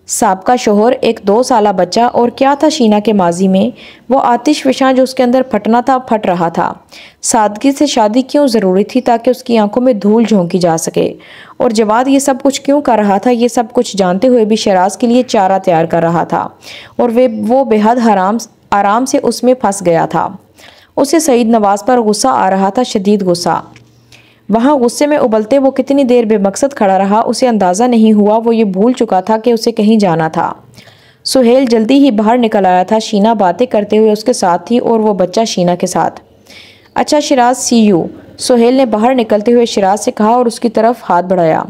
साबका शोहर, एक 2 साला बच्चा, और क्या था शीना के माजी में? वो आतिश फिशां जो उसके अंदर फटना था, फट रहा था। सादगी से शादी क्यों ज़रूरी थी? ताकि उसकी आंखों में धूल झोंकी जा सके। और जवाद ये सब कुछ क्यों कर रहा था? ये सब कुछ जानते हुए भी शिराज के लिए चारा तैयार कर रहा था और वो बेहद आराम से उसमें फंस गया था। उसे सईद नवाज पर गुस्सा आ रहा था, शदीद गुस्सा। वहाँ गुस्से में उबलते वो कितनी देर बेमकसद खड़ा रहा उसे अंदाज़ा नहीं हुआ। वो ये भूल चुका था कि उसे कहीं जाना था। सुहेल जल्दी ही बाहर निकल आया था। शीना बातें करते हुए उसके साथ थी और वो बच्चा शीना के साथ। अच्छा शिराज, सी यू, सुहेल ने बाहर निकलते हुए शिराज से कहा और उसकी तरफ हाथ बढ़ाया।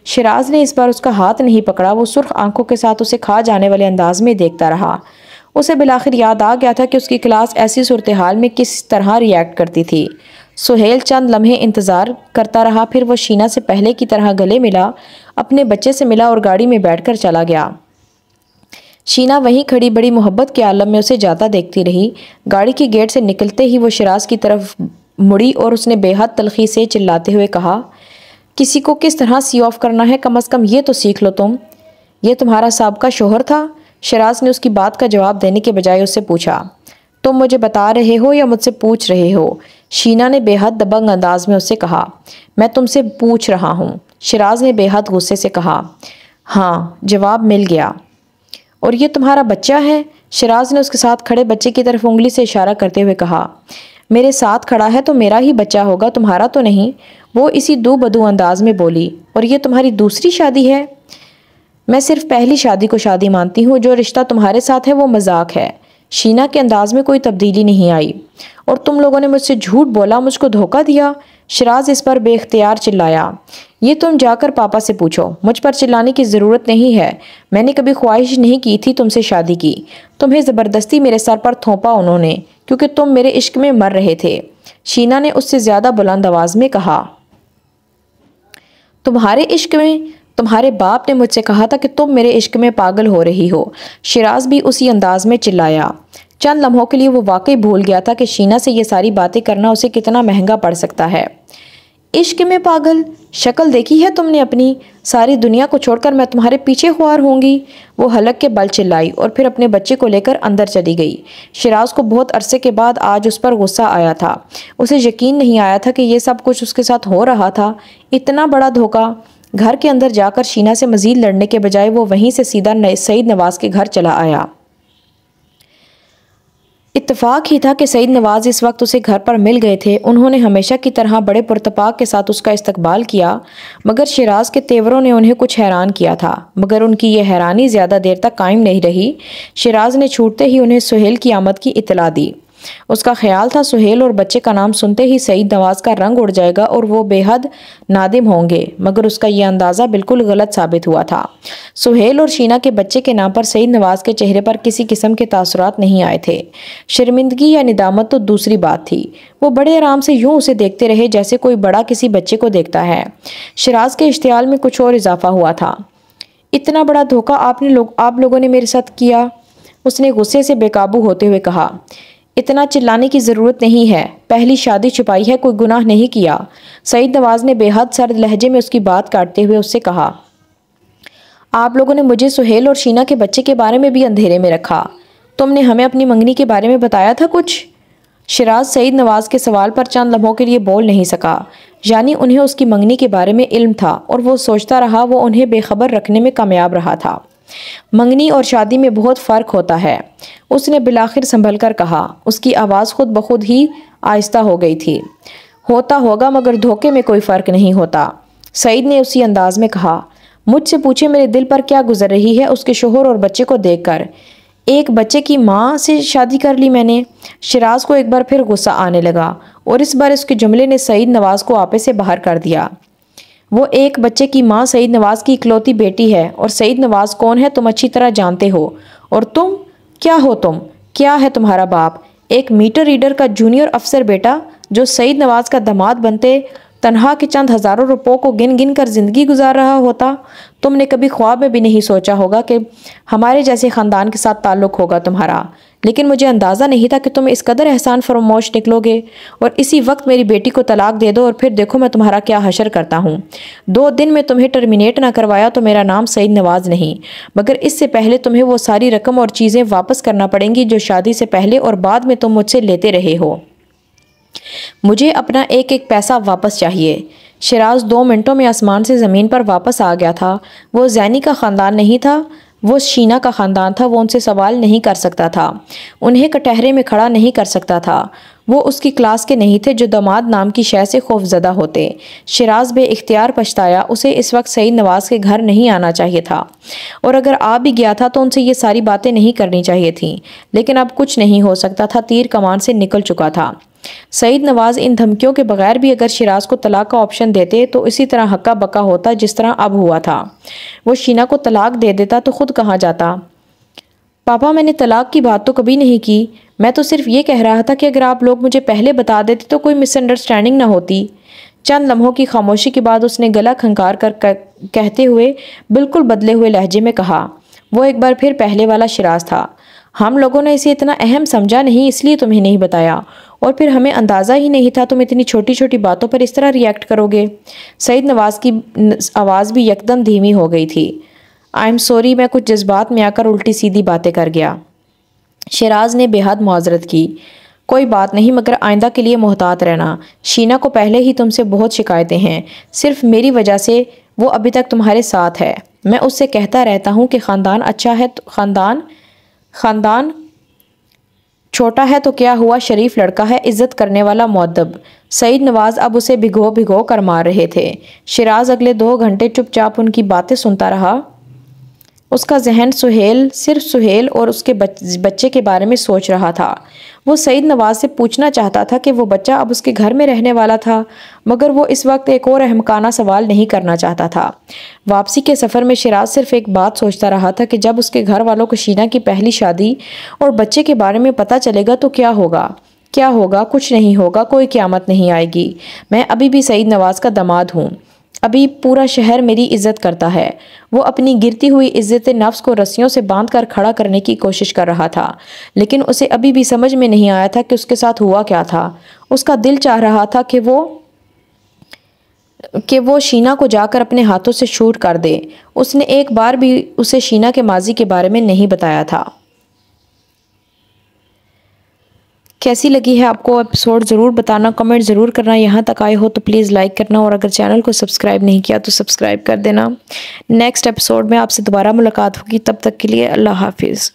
शिराज ने इस बार उसका हाथ नहीं पकड़ा। वो सुर्ख आंखों के साथ उसे खा जाने वाले अंदाज में देखता रहा। उसे बिलाखिर याद आ गया था कि उसकी क्लास ऐसी सूरत हाल में किस तरह रिएक्ट करती थी। सुहेल चंद लम्हे इंतज़ार करता रहा, फिर वो शीना से पहले की तरह गले मिला, अपने बच्चे से मिला और गाड़ी में बैठकर चला गया। शीना वहीं खड़ी बड़ी मोहब्बत के आलम में उसे जाता देखती रही। गाड़ी के गेट से निकलते ही वो शिराज की तरफ मुड़ी और उसने बेहद तलखी से चिल्लाते हुए कहा, किसी को किस तरह सी ऑफ करना है कम अज़ कम ये तो सीख लो तुम। ये तुम्हारा साबका शोहर था? शिराज ने उसकी बात का जवाब देने के बजाय उससे पूछा। तुम मुझे बता रहे हो या मुझसे पूछ रहे हो? शीना ने बेहद दबंग अंदाज में उससे कहा। मैं तुमसे पूछ रहा हूँ, शिराज ने बेहद गुस्से से कहा। हाँ, जवाब मिल गया। और ये तुम्हारा बच्चा है? शिराज ने उसके साथ खड़े बच्चे की तरफ उंगली से इशारा करते हुए कहा। मेरे साथ खड़ा है तो मेरा ही बच्चा होगा, तुम्हारा तो नहीं, वो इसी दो बदू अंदाज में बोली। और ये तुम्हारी दूसरी शादी है? मैं सिर्फ पहली शादी को शादी मानती हूँ। जो रिश्ता तुम्हारे साथ है वो मजाक है। शीना के अंदाज में कोई तब्दीली नहीं आई। और तुम लोगों ने मुझसे झूठ बोला, मुझको धोखा दिया। शिराज इस पर बेख्तियार चिल्लाया। ये तुम जाकर पापा से पूछो, मुझ पर चिल्लाने की ज़रूरत नहीं है। मैंने कभी ख्वाहिश नहीं की थी तुमसे शादी की। तुम्हें ज़बरदस्ती मेरे सर पर थोपा उन्होंने, क्योंकि तुम मेरे इश्क में मर रहे थे। शीना ने उससे ज़्यादा बुलंद आवाज़ में कहा। तुम्हारे इश्क में? तुम्हारे बाप ने मुझसे कहा था कि तुम मेरे इश्क में पागल हो रही हो। शिराज भी उसी अंदाज में चिल्लाया। चंद लम्हों के लिए वो वाकई भूल गया था कि शीना से ये सारी बातें करना उसे कितना महंगा पड़ सकता है। इश्क में पागल? शक्ल देखी है तुमने अपनी? सारी दुनिया को छोड़कर मैं तुम्हारे पीछे ख्वार होंगी। वो हलक के बल चिल्लाई और फिर अपने बच्चे को लेकर अंदर चली गई। शिराज को बहुत अरसे के बाद आज उस पर गुस्सा आया था। उसे यकीन नहीं आया था कि ये सब कुछ उसके साथ हो रहा था। इतना बड़ा धोखा। घर के अंदर जाकर शीना से मजीद लड़ने के बजाय वो वहीं से सीधा सईद नवाज के घर चला आया। इत्तेफाक ही था कि सईद नवाज इस वक्त उसे घर पर मिल गए थे। उन्होंने हमेशा की तरह बड़े पुरतपाक के साथ उसका इस्तकबाल किया, मगर शिराज के तेवरों ने उन्हें कुछ हैरान किया था। मगर उनकी यह हैरानी ज़्यादा देर तक कायम नहीं रही। शिराज ने छूटते ही उन्हें सुहेल की आमद की इत्तला दी। उसका ख्याल था सुहेल और बच्चे का नाम सुनते ही सईद नवाज का रंग उड़ जाएगा और वो बेहद नादिम होंगे, मगर उसका यह अंदाज़ा बिल्कुल गलत साबित हुआ था। सुहेल और शीना के बच्चे के नाम पर सईद नवाज के चेहरे पर किसी किस्म के तासुरात नहीं आए थे। शर्मिंदगी या निदामत तो दूसरी बात थी। वो बड़े आराम से यूं उसे देखते रहे जैसे कोई बड़ा किसी बच्चे को देखता है। शिराज के इश्तियाल में कुछ और इजाफा हुआ था। इतना बड़ा धोखा आप लोगों ने मेरे साथ किया, उसने गुस्से से बेकाबू होते हुए कहा। इतना चिल्लाने की ज़रूरत नहीं है, पहली शादी छुपाई है, कोई गुनाह नहीं किया। सईद नवाज ने बेहद सर्द लहजे में उसकी बात काटते हुए उससे कहा, आप लोगों ने मुझे सुहेल और शीना के बच्चे के बारे में भी अंधेरे में रखा। तुमने हमें अपनी मंगनी के बारे में बताया था कुछ? शिराज सईद नवाज के सवाल पर चंद लम्हों के लिए बोल नहीं सका। यानी उन्हें उसकी मंगनी के बारे में इल्म था और वो सोचता रहा वो उन्हें बेखबर रखने में कामयाब रहा था। मंगनी और शादी में बहुत फ़र्क होता है, उसने बिलाखिर संभल कर कहा। उसकी आवाज़ खुद ब खुद ही आहिस्ता हो गई थी। होता होगा, मगर धोखे में कोई फ़र्क नहीं होता, सईद ने उसी अंदाज में कहा। मुझसे पूछे मेरे दिल पर क्या गुजर रही है उसके शोहर और बच्चे को देखकर। एक बच्चे की माँ से शादी कर ली मैंने। शिराज को एक बार फिर गुस्सा आने लगा और इस बार उसके जुमले ने सईद नवाज को आपे से बाहर कर दिया। वो एक बच्चे की माँ सईद नवाज की इकलौती बेटी है, और सईद नवाज कौन है तुम अच्छी तरह जानते हो। और तुम क्या हो? तुम क्या है तुम्हारा बाप? एक मीटर रीडर का जूनियर अफसर बेटा जो सईद नवाज का दामाद बनते तनहा के चंद हज़ारों रुपयों को गिन गिन कर ज़िंदगी गुजार रहा होता। तुमने कभी ख्वाब में भी नहीं सोचा होगा कि हमारे जैसे ख़ानदान के साथ ताल्लुक़ होगा तुम्हारा, लेकिन मुझे अंदाज़ा नहीं था कि तुम इस कदर एहसान फरामोश निकलोगे। और इसी वक्त मेरी बेटी को तलाक दे दो और फिर देखो मैं तुम्हारा क्या हशर करता हूँ। 2 दिन में तुम्हें टर्मिनेट ना करवाया तो मेरा नाम सईद नवाज नहीं, मगर इससे पहले तुम्हें वो सारी रकम और चीज़ें वापस करना पड़ेंगी जो शादी से पहले और बाद में तुम मुझसे लेते रहे हो। मुझे अपना एक एक पैसा वापस चाहिए। शिराज 2 मिनटों में आसमान से ज़मीन पर वापस आ गया था। वो ज़ैनी का ख़ानदान नहीं था, वो शीना का ख़ानदान था। वो उनसे सवाल नहीं कर सकता था, उन्हें कटहरे में खड़ा नहीं कर सकता था। वो उसकी क्लास के नहीं थे जो दामाद नाम की शय से खौफजदा होते। शिराज बे इख्तियार पछताया। उसे इस वक्त सईद नवाज के घर नहीं आना चाहिए था, और अगर आ भी गया था तो उनसे ये सारी बातें नहीं करनी चाहिए थी। लेकिन अब कुछ नहीं हो सकता था, तीर कमान से निकल चुका था। सईद नवाज इन धमकियों के बगैर भी अगर शिराज को तलाक का ऑप्शन देते तो इसी तरह हक्का बक्का होता जिस तरह अब हुआ था। वो शीना को तलाक दे देता तो खुद कहाँ जाता। पापा, मैंने तलाक की बात तो कभी नहीं की। मैं तो सिर्फ ये कह रहा था कि अगर आप लोग मुझे पहले बता देते तो कोई मिसअंडरस्टैंडिंग ना होती। चंद लम्हों की खामोशी के बाद उसने गला खंकार कर कहते हुए बिल्कुल बदले हुए लहजे में कहा। वो एक बार फिर पहले वाला शिराज था। हम लोगों ने इसे इतना अहम समझा नहीं, इसलिए तुम्हें नहीं बताया, और फिर हमें अंदाज़ा ही नहीं था तुम इतनी छोटी छोटी बातों पर इस तरह रिएक्ट करोगे। सईद नवाज की आवाज़ भी यकदम धीमी हो गई थी। आई एम सॉरी, मैं कुछ जज्बात में आकर उल्टी सीधी बातें कर गया। शिराज ने बेहद मुआज़रत की। कोई बात नहीं, मगर आइंदा के लिए मोहतात रहना। शीना को पहले ही तुमसे बहुत शिकायतें हैं, सिर्फ मेरी वजह से वो अभी तक तुम्हारे साथ है। मैं उससे कहता रहता हूँ कि ख़ानदान अच्छा है, ख़ानदान छोटा है तो क्या हुआ, शरीफ लड़का है, इज्जत करने वाला मुअद्दब। सईद नवाज अब उसे भिगो भिगो कर मार रहे थे। शिराज अगले 2 घंटे चुपचाप उनकी बातें सुनता रहा। उसका जहन सिर्फ सुहेल और उसके बच्चे के बारे में सोच रहा था। वो सईद नवाज से पूछना चाहता था कि वो बच्चा अब उसके घर में रहने वाला था, मगर वो इस वक्त एक और अहमकाना सवाल नहीं करना चाहता था। वापसी के सफ़र में शिराज सिर्फ एक बात सोचता रहा था कि जब उसके घर वालों को शीना की पहली शादी और बच्चे के बारे में पता चलेगा तो क्या होगा। क्या होगा? कुछ नहीं होगा, कोई क़यामत नहीं आएगी। मैं अभी भी सईद नवाज का दामाद हूँ। अभी पूरा शहर मेरी इज्जत करता है। वो अपनी गिरती हुई इज्जत नफ्स को रस्सियों से बांधकर खड़ा करने की कोशिश कर रहा था, लेकिन उसे अभी भी समझ में नहीं आया था कि उसके साथ हुआ क्या था। उसका दिल चाह रहा था कि वो शीना को जाकर अपने हाथों से शूट कर दे। उसने एक बार भी उसे शीना के माजी के बारे में नहीं बताया था। कैसी लगी है आपको एपिसोड ज़रूर बताना, कमेंट ज़रूर करना। यहाँ तक आए हो तो प्लीज़ लाइक करना, और अगर चैनल को सब्सक्राइब नहीं किया तो सब्सक्राइब कर देना। नेक्स्ट एपिसोड में आपसे दोबारा मुलाकात होगी, तब तक के लिए अल्लाह हाफिज़।